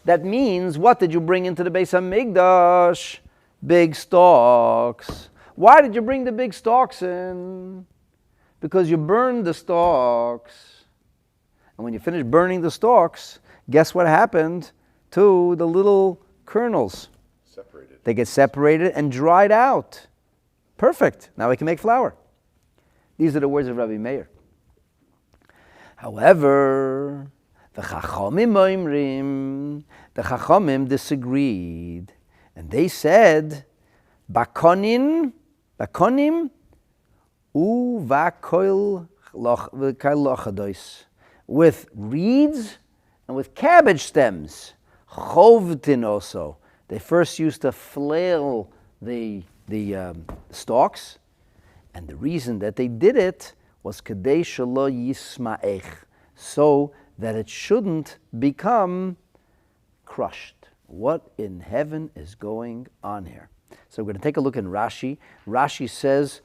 That means, what did you bring into the Beis HaMikdash? Big stalks. Why did you bring the big stalks in? Because you burned the stalks. And when you finish burning the stalks, guess what happened to the little kernels? Separated. They get separated and dried out. Perfect. Now we can make flour. These are the words of Rabbi Meir. However, the Chachamim disagreed, and they said, "Bakonim uvakoil lochadois," with reeds and with cabbage stems. Chovtin also. They first used to flail the stalks, and the reason that they did it was kedei shelo yisma'ech, so that it shouldn't become crushed. What in heaven is going on here? So we're going to take a look in Rashi. Rashi says,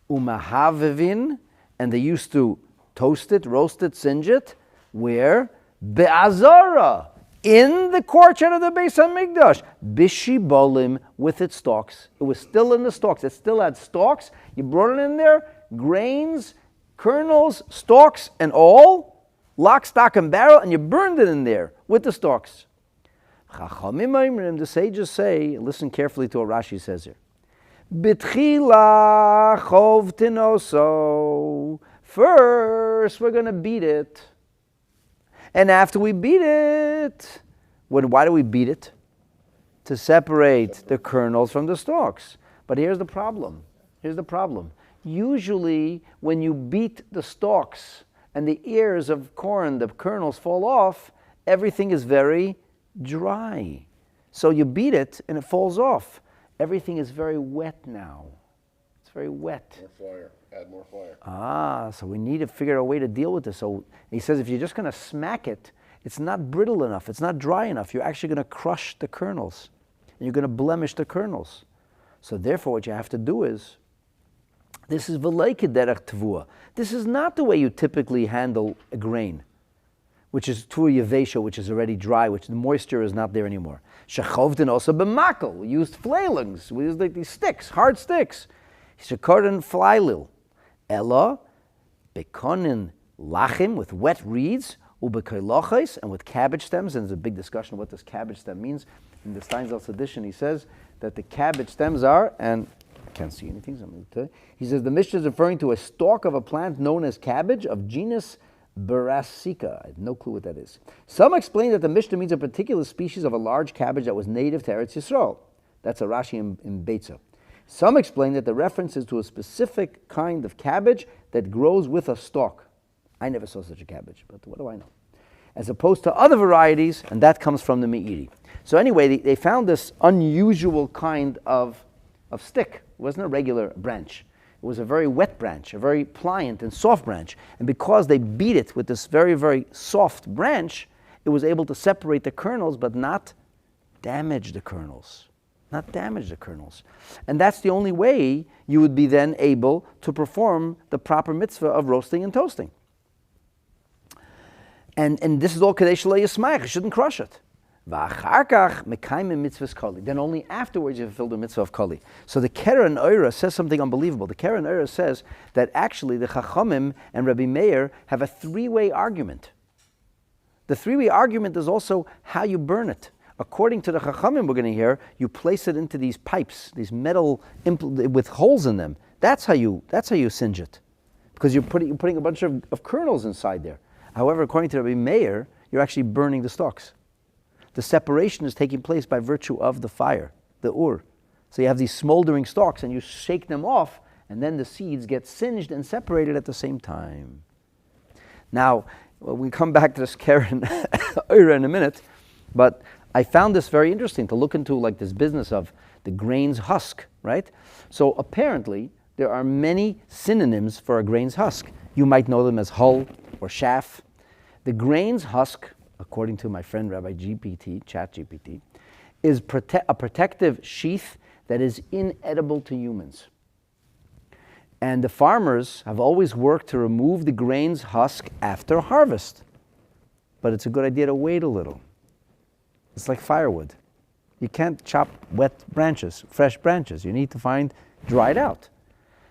umahavivin, and they used to toast it, roast it, singe it. Where? Be'azara, in the courtyard of the Beis HaMikdash. Bishibolim, with its stalks. It was still in the stalks. It still had stalks. You brought it in there, grains, kernels, stalks, and all. Lock, stock, and barrel, and you burned it in there with the stalks. The sages say, listen carefully to what Rashi says here. B'tchila chovtin oso. First, we're going to beat it. And after we beat it, why do we beat it? to separate the kernels from the stalks. But here's the problem. Usually, when you beat the stalks and the ears of corn, the kernels fall off, everything is very dry. So you beat it and it falls off. Everything is very wet now. It's very wet. More flour. Add more flour. So we need to figure out a way to deal with this. So he says if you're just going to smack it, it's not brittle enough. It's not dry enough. You're actually going to crush the kernels. And you're going to blemish the kernels. So therefore what you have to do is, this is v'leike derech tvua. This is not the way you typically handle a grain, which is tvua yevesha, which is already dry, which the moisture is not there anymore. Shechovden also b'makel. We used flailings. We used like these sticks, hard sticks. Shekorin flylil. Ella, bekonin lachim, with wet reeds, ubekoiloches, and with cabbage stems. And there's a big discussion of what this cabbage stem means. In the Steinsaltz edition, he says that the cabbage stems are, and I can't see anything, so I'm going to tell you. He says the Mishna is referring to a stalk of a plant known as cabbage of genus Brassica. I have no clue what that is. Some explain that the Mishna means a particular species of a large cabbage that was native to Eretz Yisrael. That's a Rashi in Beitza. Some explain that the reference is to a specific kind of cabbage that grows with a stalk. I never saw such a cabbage, but what do I know? As opposed to other varieties, and that comes from the Meiri. So anyway, they found this unusual kind of stick. It wasn't a regular branch. It was a very wet branch, a very pliant and soft branch. And because they beat it with this very, very soft branch, it was able to separate the kernels, but not damage the kernels. And that's the only way you would be then able to perform the proper mitzvah of roasting and toasting. And this is all Kadesh Lo Yismaich. You shouldn't crush it. Then only afterwards you fulfill the mitzvah of koli. So the Keren Oira says something unbelievable. The Keren Oira says that actually the Chachamim and Rabbi Meir have a three-way argument. The three-way argument is also how you burn it. According to the Chachamim we're going to hear, you place it into these pipes, these metal with holes in them. That's how you singe it, because you're putting a bunch of kernels inside there. However, according to Rabbi Meir, you're actually burning the stalks. The separation is taking place by virtue of the fire, the ur. So you have these smoldering stalks, and you shake them off, and then the seeds get singed and separated at the same time. Now, we come back to this Keren Oira in a minute, but I found this very interesting to look into, like this business of the grain's husk, right? So apparently, there are many synonyms for a grain's husk. You might know them as hull or chaff. The grain's husk, according to my friend Rabbi GPT, ChatGPT, is a protective sheath that is inedible to humans. And the farmers have always worked to remove the grain's husk after harvest. But it's a good idea to wait a little. It's like firewood. You can't chop wet branches, fresh branches. You need to find dried out.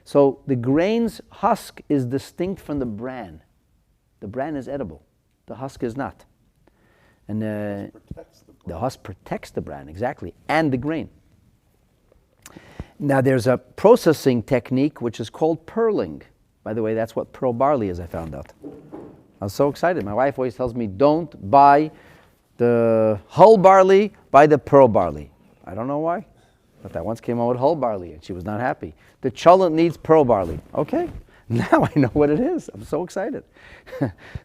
So the grain's husk is distinct from the bran. The bran is edible. The husk is not. And the husk protects the bran, exactly, and the grain. Now there's a processing technique which is called pearling. By the way, that's what pearl barley is, I found out. I was so excited. My wife always tells me, don't buy the hull barley, buy the pearl barley. I don't know why, but I once came out with hull barley and she was not happy. The cholent needs pearl barley. Okay, now I know what it is. I'm so excited.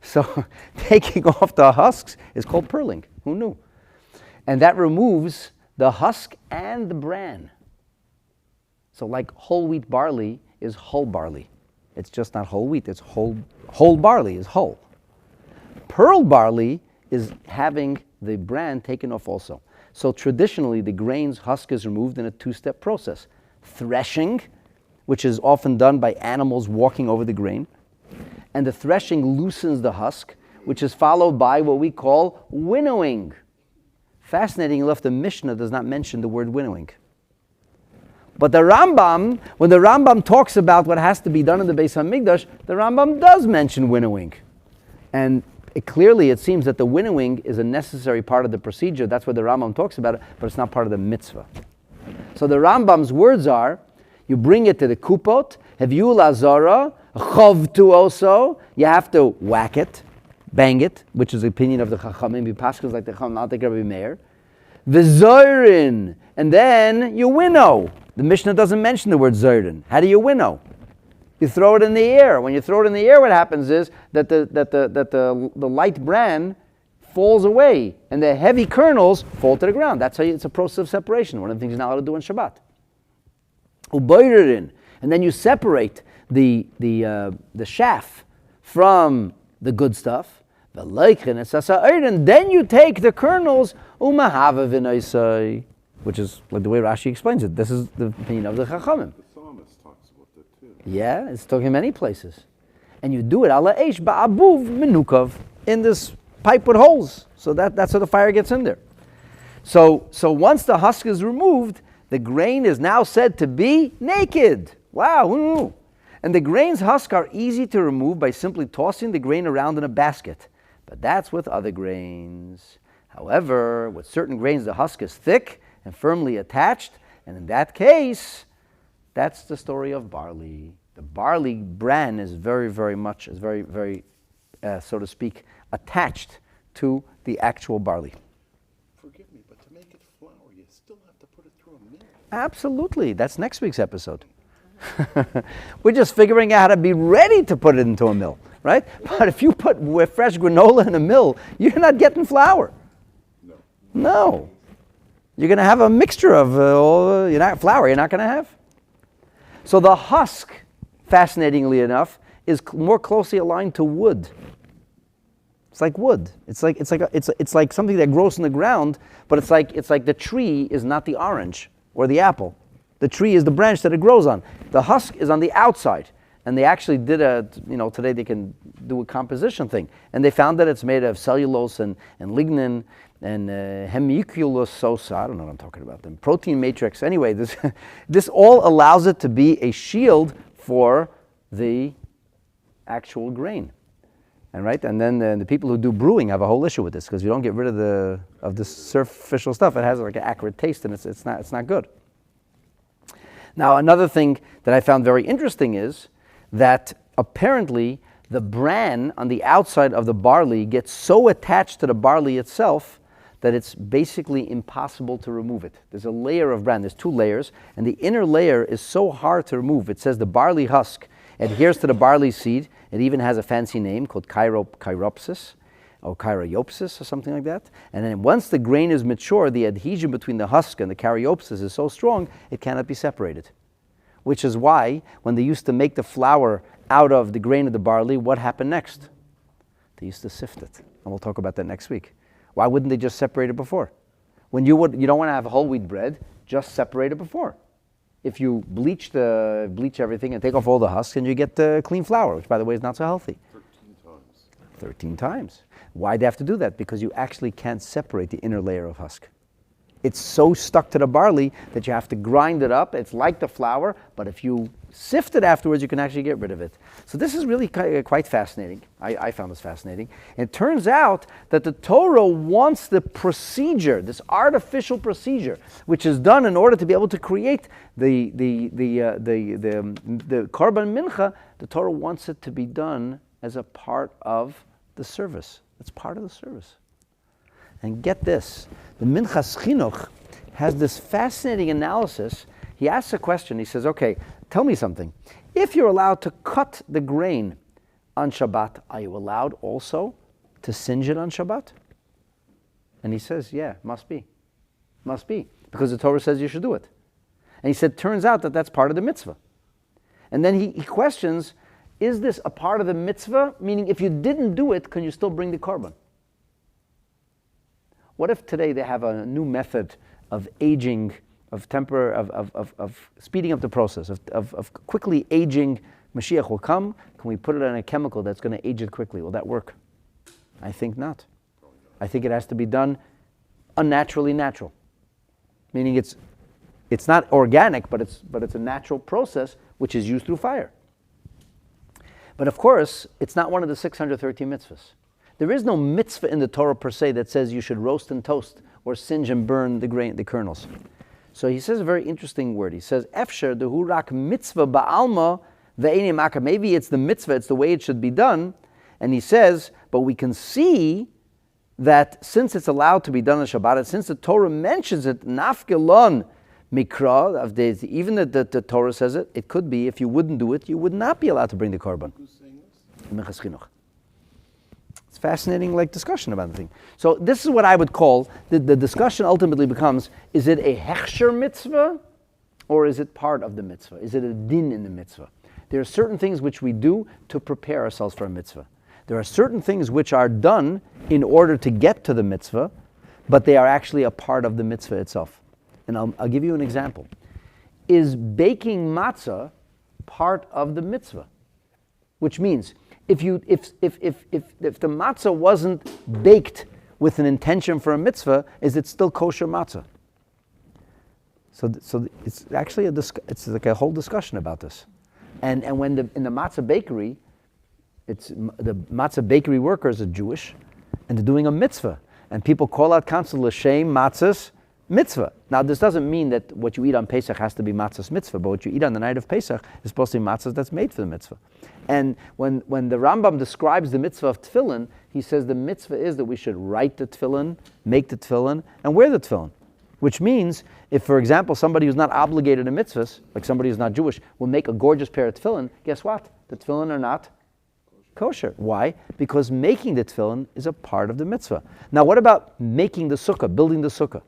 So taking off the husks is called pearling. Who knew? And that removes the husk and the bran. So like whole wheat barley is hull barley. It's just not whole wheat, it's whole barley is hull. Pearl barley is having the bran taken off also. So traditionally, the grain's husk is removed in a two-step process. Threshing, which is often done by animals walking over the grain. And the threshing loosens the husk, which is followed by what we call winnowing. Fascinating enough, the Mishna does not mention the word winnowing. But the Rambam, when the Rambam talks about what has to be done in the Beis HaMikdash, the Rambam does mention winnowing. And clearly it seems that the winnowing is a necessary part of the procedure. That's what the Rambam talks about it, but it's not part of the mitzvah. So the Rambam's words are, you bring it to the kupot, heviu lazara, chovtu also, you have to whack it, bang it, which is the opinion of the Chachamim, Paschals like the Chacham, not the Rabbi Meir. V'zoirin, and then you winnow. The Mishnah doesn't mention the word zoirin. How do you winnow? You throw it in the air. When you throw it in the air, what happens is that the light bran falls away, and the heavy kernels fall to the ground. That's how it's a process of separation. One of the things you're not allowed to do on Shabbat. Uboirin, and then you separate the chaff from the good stuff. And then you take the kernels, which is like the way Rashi explains it. This is the opinion of the Chachamim. The psalmist talks about that too. Yeah, it's talking in many places. And you do it ala eish ba'abuv menukov, in this pipe with holes. So that's how the fire gets in there. So once the husk is removed, the grain is now said to be naked. Wow. And the grain's husk are easy to remove by simply tossing the grain around in a basket. But that's with other grains. However, with certain grains, the husk is thick and firmly attached. And in that case, that's the story of barley. The barley bran is very, very, so to speak, attached to the actual barley. Forgive me, but to make it flour, you still have to put it through a mill. Absolutely. That's next week's episode. We're just figuring out how to be ready to put it into a mill, right? But if you put fresh granola in a mill, you're not getting flour. No. You're going to have a mixture of flour you're not going to have. So the husk, fascinatingly enough, is more closely aligned to wood. It's like wood. It's like something that grows in the ground, but it's like the tree is not the orange or the apple. The tree is the branch that it grows on. The husk is on the outside. And they actually did today they can do a composition thing. And they found that it's made of cellulose and lignin and hemiculous, I don't know what I'm talking about, then protein matrix. Anyway, this all allows it to be a shield for the actual grain. And then the people who do brewing have a whole issue with this because you don't get rid of the superficial stuff. It has like an acrid taste and it's not good. Now, another thing that I found very interesting is that apparently the bran on the outside of the barley gets so attached to the barley itself that it's basically impossible to remove it. There's a layer of bran. There's two layers, and the inner layer is so hard to remove. It says the barley husk adheres to the barley seed. It even has a fancy name called chiropsis or cheiropsis or something like that. And then once the grain is mature, the adhesion between the husk and the cheiropsis is so strong, it cannot be separated. Which is why, when they used to make the flour out of the grain of the barley, what happened next? They used to sift it. And we'll talk about that next week. Why wouldn't they just separate it before? When you don't want to have whole wheat bread, just separate it before. If you bleach everything and take off all the husks, and you get clean flour, which by the way is not so healthy. 13 times. Why'd they have to do that? Because you actually can't separate the inner layer of husk. It's so stuck to the barley that you have to grind it up. It's like the flour, but if you sift it afterwards, you can actually get rid of it. So this is really quite fascinating. I found this fascinating. And it turns out that the Torah wants the procedure, this artificial procedure, which is done in order to be able to create the korban mincha. The Torah wants it to be done as a part of the service. It's part of the service. And get this, the Minchas Chinuch has this fascinating analysis. He asks a question. He says, okay, tell me something. If you're allowed to cut the grain on Shabbat, are you allowed also to singe it on Shabbat? And he says, yeah, must be. Must be. Because the Torah says you should do it. And he said, turns out that that's part of the mitzvah. And then he questions, is this a part of the mitzvah? Meaning, if you didn't do it, can you still bring the korban? What if today they have a new method of aging, of speeding up the process, of quickly aging? Mashiach will come. Can we put it on a chemical that's going to age it quickly? Will that work? I think not. I think it has to be done unnaturally natural. Meaning it's not organic, but it's a natural process which is used through fire. But of course, it's not one of the 613 mitzvahs. There is no mitzvah in the Torah per se that says you should roast and toast or singe and burn the kernels. So he says a very interesting word. He says, Efsher dehu rak mitzvah ba'alma ve'eni maka. Maybe it's the mitzvah, it's the way it should be done. And he says, but we can see that since it's allowed to be done on Shabbat, and since the Torah mentions it, nafkelon mikra of days, even that the Torah says it, it could be if you wouldn't do it, you would not be allowed to bring the korban. Who's saying this? Minchas Chinuch. It's fascinating, discussion about the thing. So this is what I would call the discussion. Ultimately becomes: is it a hechsher mitzvah, or is it part of the mitzvah? Is it a din in the mitzvah? There are certain things which we do to prepare ourselves for a mitzvah. There are certain things which are done in order to get to the mitzvah, but they are actually a part of the mitzvah itself. And I'll give you an example. Is baking matzah part of the mitzvah? Which means, if the matzah wasn't baked with an intention for a mitzvah, is it still kosher matzah? So it's actually it's like a whole discussion about this. And when in the matzah bakery, the matzah bakery workers are Jewish, and they're doing a mitzvah, and people call out constantly l'shem matzahs mitzvah. Now, this doesn't mean that what you eat on Pesach has to be matzahs mitzvah, but what you eat on the night of Pesach is supposed to be matzahs that's made for the mitzvah. And when the Rambam describes the mitzvah of tefillin, he says the mitzvah is that we should write the tefillin, make the tefillin, and wear the tefillin. Which means, if, for example, somebody who's not obligated to mitzvahs, like somebody who's not Jewish, will make a gorgeous pair of tefillin, guess what? The tefillin are not kosher. Why? Because making the tefillin is a part of the mitzvah. Now, what about making the sukkah, building the sukkah?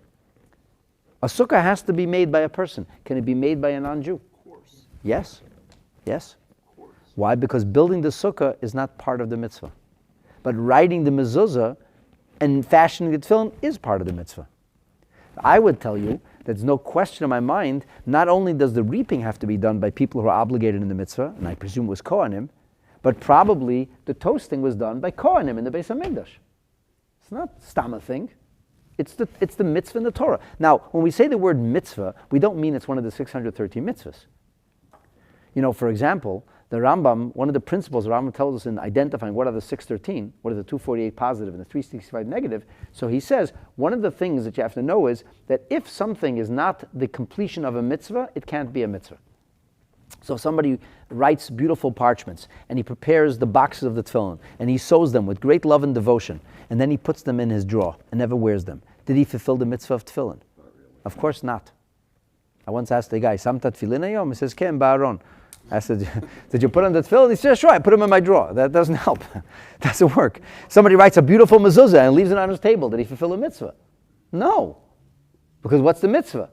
A sukkah has to be made by a person. Can it be made by a non-Jew? Of course. Yes. Yes. Of course. Why? Because building the sukkah is not part of the mitzvah. But writing the mezuzah and fashioning the tefillin is part of the mitzvah. I would tell you, there's no question in my mind, not only does the reaping have to be done by people who are obligated in the mitzvah, and I presume it was Kohanim, but probably the toasting was done by Kohanim in the Beis HaMikdash. It's not stam a thing. It's the mitzvah in the Torah. Now, when we say the word mitzvah, we don't mean it's one of the 613 mitzvahs. You know, for example, the Rambam, one of the principles the Rambam tells us in identifying what are the 613, what are the 248 positive and the 365 negative, so he says, one of the things that you have to know is that if something is not the completion of a mitzvah, it can't be a mitzvah. So if somebody writes beautiful parchments, and he prepares the boxes of the tefillin, and he sews them with great love and devotion, and then he puts them in his drawer and never wears them, did he fulfill the mitzvah of tefillin? Not really. Of course not. I once asked a guy, Samta tefillin ayom? He says, Ken ba'aron. I said, did you put on the tefillin? He said, sure, I put them in my drawer. That doesn't help. Doesn't work. Somebody writes a beautiful mezuzah and leaves it on his table. Did he fulfill a mitzvah? No. Because what's the mitzvah?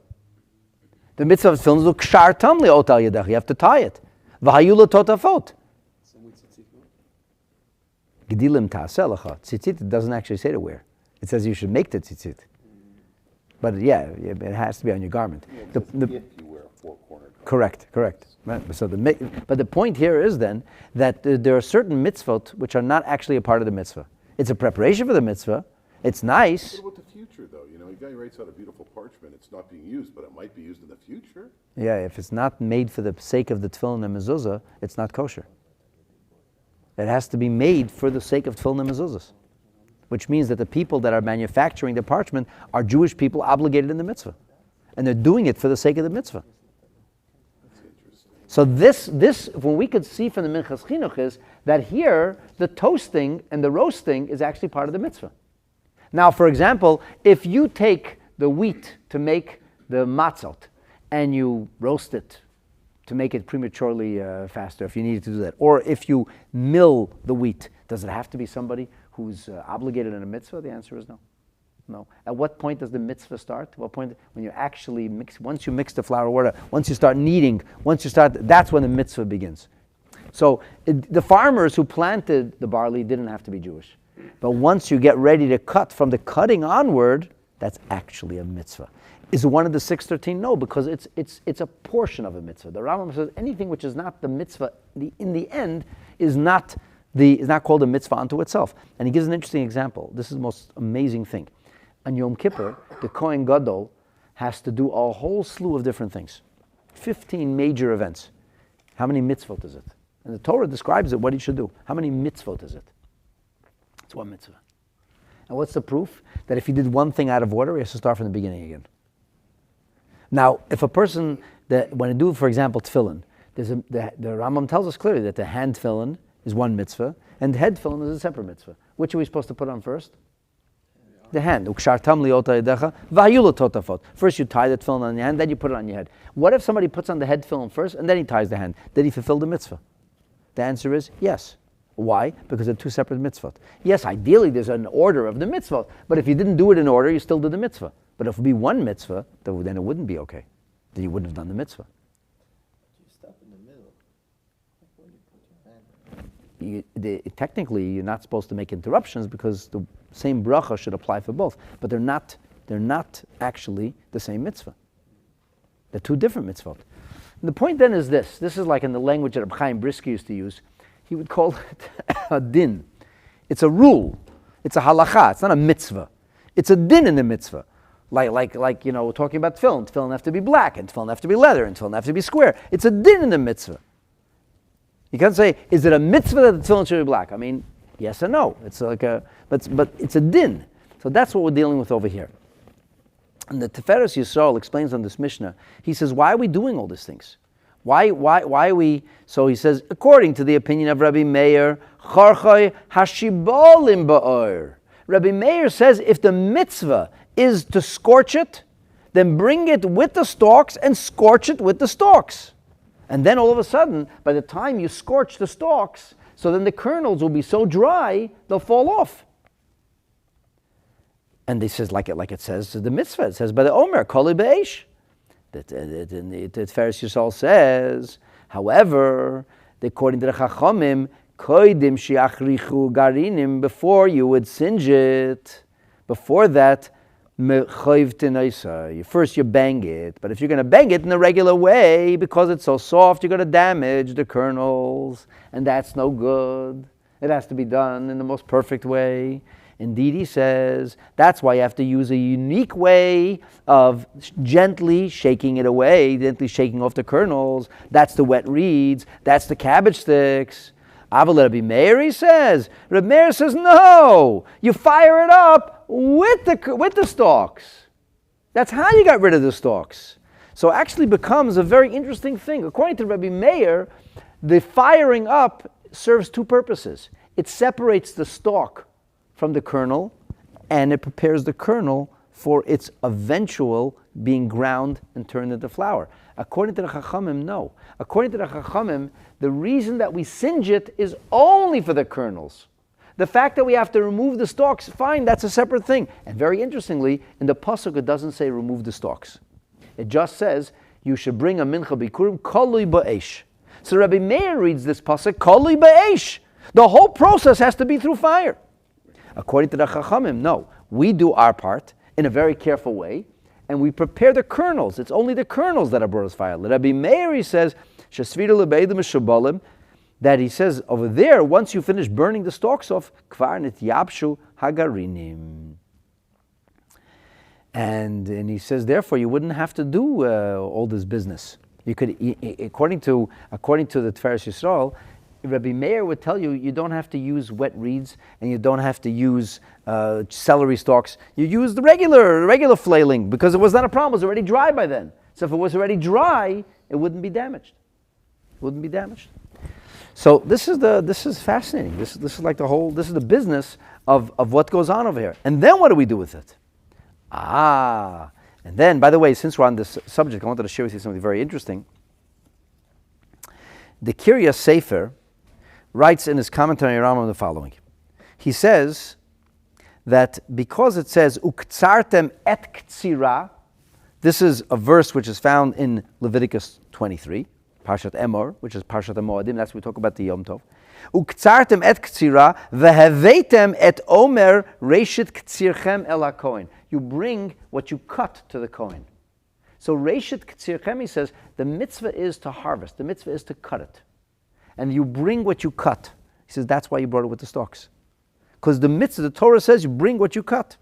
The mitzvah of tefillin is kshar tamli otal yedach. You have to tie it. V'hayula totafot. Gedilim ta'aseh lecha. Tzitzit doesn't actually say to wear. It says you should make the tzitzit. But yeah, it has to be on your garment. Yeah, if you wear a four-cornered. Correct. Right. So but the point here is then that there are certain mitzvot which are not actually a part of the mitzvah. It's a preparation for the mitzvah. It's nice. What about the future, though? You know, a guy writes out a beautiful parchment. It's not being used, but it might be used in the future. Yeah, if it's not made for the sake of the tefillin and mezuzah, it's not kosher. It has to be made for the sake of tefillin and mezuzahs, which means that the people that are manufacturing the parchment are Jewish people obligated in the mitzvah, and they're doing it for the sake of the mitzvah. So this, when we could see from the Minchas Chinuch is that here, the toasting and the roasting is actually part of the mitzvah. Now, for example, if you take the wheat to make the matzot and you roast it to make it prematurely faster, if you needed to do that, or if you mill the wheat, does it have to be somebody who's obligated in a mitzvah? The answer is no. No. At what point does the mitzvah start? At what point, when you actually mix, once you mix the flour water, once you start kneading, that's when the mitzvah begins. So the farmers who planted the barley didn't have to be Jewish. But once you get ready to cut, from the cutting onward, that's actually a mitzvah. Is it one of the 613? No, because it's a portion of a mitzvah. The Rambam says anything which is not the mitzvah in the end is not called a mitzvah unto itself. And he gives an interesting example. This is the most amazing thing. On Yom Kippur, the Kohen Gadol has to do a whole slew of different things. 15 major events. How many mitzvot is it? And the Torah describes it, what he should do. How many mitzvot is it? It's one mitzvah. And what's the proof? That if he did one thing out of order, he has to start from the beginning again. Now, if a person, when you do, for example, tefillin, the Rambam tells us clearly that the hand tefillin is one mitzvah, and the head tefillin is a separate mitzvah. Which are we supposed to put on first? the hand. Ukshartam liota yedecha v'hayula totafot. First you tie the tefillin on your hand, then you put it on your head. What if somebody puts on the head tefillin first and then he ties the hand? Did he fulfill the mitzvah? The answer is yes. Why? Because they're two separate mitzvot. Yes, ideally there's an order of the mitzvot, but if you didn't do it in order, you still did the mitzvah. But if it would be one mitzvah, then it wouldn't be okay. Then you wouldn't have done the mitzvah. You stop in the middle. Like when you put your hand up. Technically, you're not supposed to make interruptions because the same bracha should apply for both. But they're not actually the same mitzvah. They're two different mitzvot. And the point then is this. This is like in the language that Rabbi Chaim Brisker used to use. He would call it a din. It's a rule. It's a halacha. It's not a mitzvah. It's a din in the mitzvah. Like we're talking about tefillin. Tefillin have to be black, and tefillin have to be leather, and tefillin have to be square. It's a din in the mitzvah. You can't say, is it a mitzvah that the tefillin should be black? I mean, yes and no. It's like but it's a din. So that's what we're dealing with over here. And the Tiferes Yisrael explains on this Mishna. He says, why are we doing all these things? Why are we? So he says, according to the opinion of Rabbi Meir, Charchoi hashibolim ba'or. Rabbi Meir says, if the mitzvah is to scorch it, then bring it with the stalks and scorch it with the stalks. And then all of a sudden, by the time you scorch the stalks, so then the kernels will be so dry, they'll fall off. And he says, like it says the mitzvah, it says by the Omer, koli be'esh. The Tiferes Yisrael says, however, according to the Chachamim, koidim shiachrichu garinim, before you would singe it, before that, first you bang it. But if you're going to bang it in the regular way, because it's so soft, you're going to damage the kernels, and that's no good. It has to be done in the most perfect way. Indeed, he says, that's why you have to use a unique way of gently shaking it away, gently shaking off the kernels. That's the wet reeds. That's the cabbage sticks. Aval Rabbi Meir, he says. Rabbi Meir says, no, you fire it up with the stalks. That's how you got rid of the stalks. So it actually becomes a very interesting thing. According to Rabbi Meir, the firing up serves two purposes. It separates the stalk from the kernel, and it prepares the kernel for its eventual being ground and turned into flour. According to the Chachamim, no. According to the Chachamim, the reason that we singe it is only for the kernels. The fact that we have to remove the stalks, fine, that's a separate thing. And very interestingly, in the pasuk it doesn't say remove the stalks. It just says you should bring a mincha bikurim kolui ba'esh. So Rabbi Meir reads this pasuk kolui ba'esh. The whole process has to be through fire. According to the Chachamim, no. We do our part in a very careful way, and we prepare the kernels. It's only the kernels that are brought as fire. Rabbi Meir, he says, that he says over there, once you finish burning the stalks off, kvar nityabshu hagarinim. And he says, therefore, you wouldn't have to do all this business. You could, according to the Tiferes Yisrael, Rabbi Meir would tell you, you don't have to use wet reeds and you don't have to use celery stalks. You use the regular flailing because it was not a problem. It was already dry by then. So if it was already dry, it wouldn't be damaged. So this is fascinating. This is like this is the business of what goes on over here. And then what do we do with it? And then, by the way, since we're on this subject, I wanted to share with you something very interesting. The Kiryas Sefer writes in his commentary on Rambam the following. He says that because it says uktsartem et ktsira, this is a verse which is found in Leviticus 23, Parshat Emor, which is Parshat HaMoadim, that's what we talk about the Yom Tov. Uktsartem et ktsira veheveitem et Omer reshit ktsirchem el hakohen. You bring what you cut to the Kohen. So reshit ktsirchem, he says, the mitzvah is to harvest. The mitzvah is to cut it. And you bring what you cut. He says, that's why you brought it with the stalks. Because the mitzvah, the Torah says, you bring what you cut.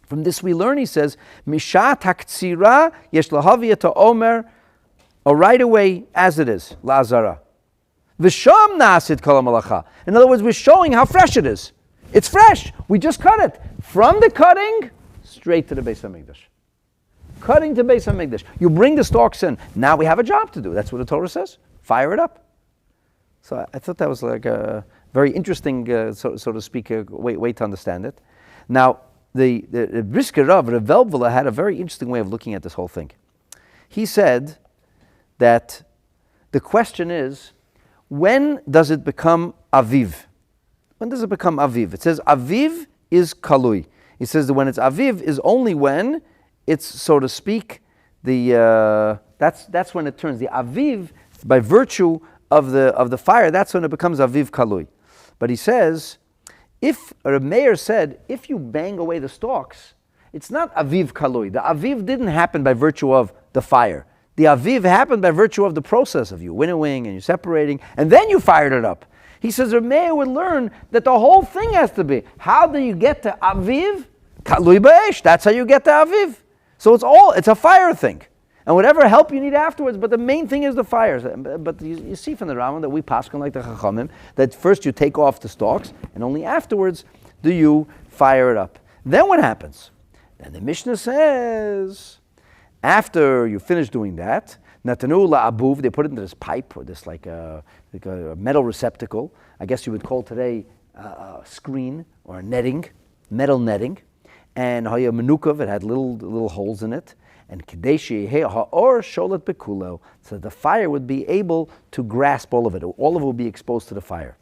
From this we learn, he says, Mishat haktsira yesh lahaviyah to Omer, or right away as it is, la'azara. V'sham nasid kol ha'malacha. In other words, we're showing how fresh it is. It's fresh. We just cut it. From the cutting, straight to the Beis HaMikdash. Cutting to Beis HaMikdash. You bring the stalks in. Now we have a job to do. That's what the Torah says. Fire it up. So I thought that was like a very interesting, so to speak, way to understand it. Now, the Brisker Rav, Rav Velvela, had a very interesting way of looking at this whole thing. He said that the question is, when does it become Aviv? When does it become Aviv? It says Aviv is Kalui. He says that when it's Aviv is only when it's, so to speak, that's when it turns. The Aviv, by virtue of the fire, that's when it becomes Aviv Kalui. But he says, if a mayor said, if you bang away the stalks, it's not Aviv Kalui. The Aviv didn't happen by virtue of the fire. The Aviv happened by virtue of the process of you winnowing and you separating, and then you fired it up. He says a mayor would learn that the whole thing has to be, how do you get to Aviv? Kalui Ba'esh. That's how you get to Aviv. So it's a fire thing. And whatever help you need afterwards, but the main thing is the fires. But you see from the Rambam that we paskin like the Chachamim, that first you take off the stalks, and only afterwards do you fire it up. Then what happens? And the Mishnah says, after you finish doing that, Natanu la'abuv, they put it into this pipe, or this like a metal receptacle. I guess you would call today a screen or a netting, metal netting. And haya menukav, it had little holes in it. And kadeshi ha'or sholet bekulo, so the fire would be able to grasp all of it. All of it would be exposed to the fire.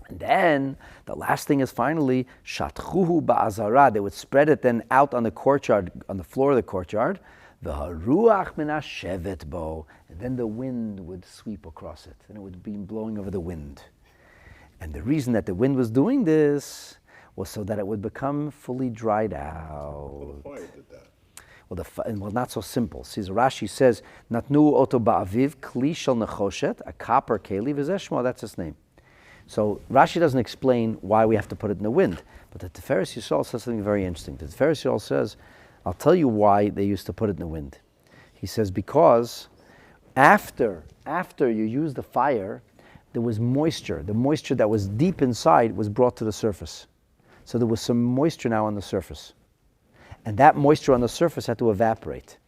And then the last thing is finally shatchuhu ba'azara. They would spread it then out on the courtyard, on the floor of the courtyard. The haruach menashevet bo, and then the wind would sweep across it, and it would be blowing over the wind. And the reason that the wind was doing this was so that it would become fully dried out. Well, the fire did that. Well, not so simple. See, Rashi says, "Natnu oto ba'aviv kli shel nechoshet, a copper keli v'zeh." That's its name. So Rashi doesn't explain why we have to put it in the wind, but the Tiferes Yisrael says something very interesting. The Tiferes Yisrael says, "I'll tell you why they used to put it in the wind." He says because after you use the fire, there was moisture. The moisture that was deep inside was brought to the surface. So there was some moisture now on the surface. And that moisture on the surface had to evaporate.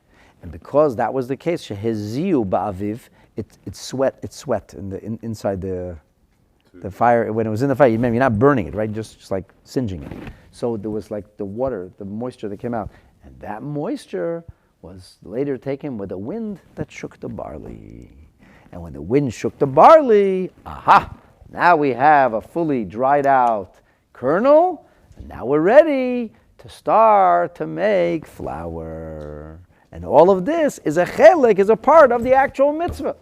And because that was the case, sheheziu ba'aviv, it sweat inside the fire. When it was in the fire, you're not burning it, right? Just like singeing it. So there was like the water, the moisture that came out. And that moisture was later taken with the wind that shook the barley. And when the wind shook the barley, now we have a fully dried out kernel, and now we're ready to start to make flour. And all of this is a part of the actual mitzvah.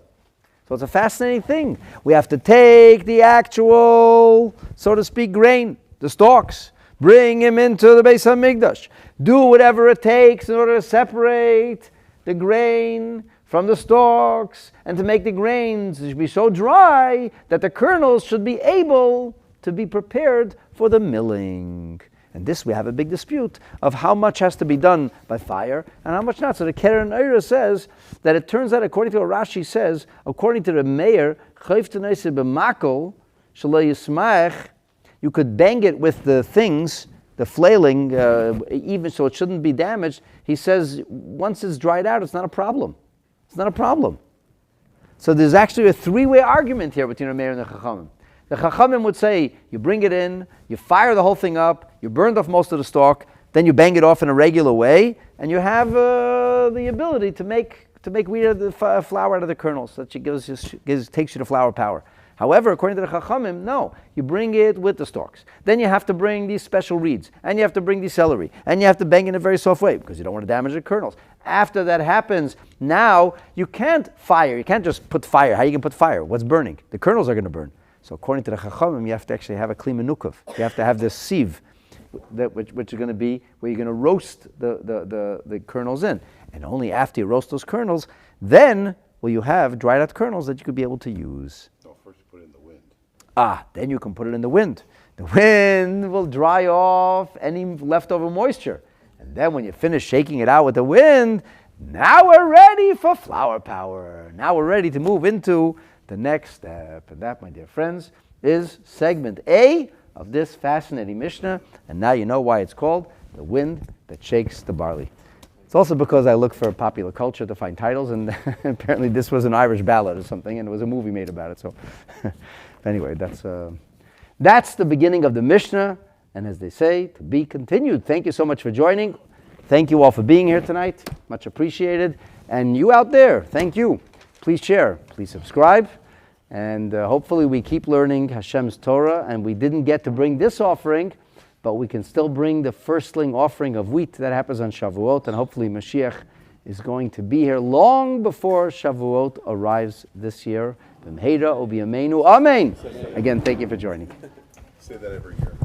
So it's a fascinating thing. We have to take the actual, so to speak, grain, the stalks, bring him into the Beis HaMikdash, do whatever it takes in order to separate the grain from the stalks, and to make the grains be so dry that the kernels should be able to be prepared for the milling. And this we have a big dispute of how much has to be done by fire and how much not. So the Keren Eira says that it turns out, according to what Rashi says, according to the mayor, you could bang it with the things, the flailing, even so it shouldn't be damaged. He says once it's dried out, it's not a problem. It's not a problem. So there's actually a three-way argument here between the mayor and the Chachamim. The Chachamim would say, you bring it in, you fire the whole thing up, you burned off most of the stalk, then you bang it off in a regular way, and you have the ability to make wheat out of the flour out of the kernels. That takes you to flour power. However, according to the Chachamim, no. You bring it with the stalks. Then you have to bring these special reeds, and you have to bring the celery, and you have to bang in a very soft way, because you don't want to damage the kernels. After that happens, now you can't fire. You can't just put fire. How are you going to put fire? What's burning? The kernels are going to burn. So according to the Chachamim, you have to actually have a kli menukov. You have to have this sieve, which is going to be where you're going to roast the kernels in. And only after you roast those kernels, then will you have dried out kernels that you could be able to use. No, first you put it in the wind. Then you can put it in the wind. The wind will dry off any leftover moisture. And then when you finish shaking it out with the wind, now we're ready for flour power. Now we're ready to move into the next step. And that, my dear friends, is segment A of this fascinating Mishnah. And now you know why it's called The Wind That Shakes the Barley. It's also because I look for popular culture to find titles, and apparently this was an Irish ballad or something, and there was a movie made about it. So anyway, that's the beginning of the Mishnah. and as they say, to be continued. Thank you so much for joining. Thank you all for being here tonight. Much appreciated. And you out there, thank you. Please share, please subscribe, and hopefully we keep learning Hashem's Torah. And we didn't get to bring this offering, but we can still bring the firstling offering of wheat that happens on Shavuot, and hopefully Mashiach is going to be here long before Shavuot arrives this year. B'mheira u'b'yameinu. Amen. Again, thank you for joining. Say that every year.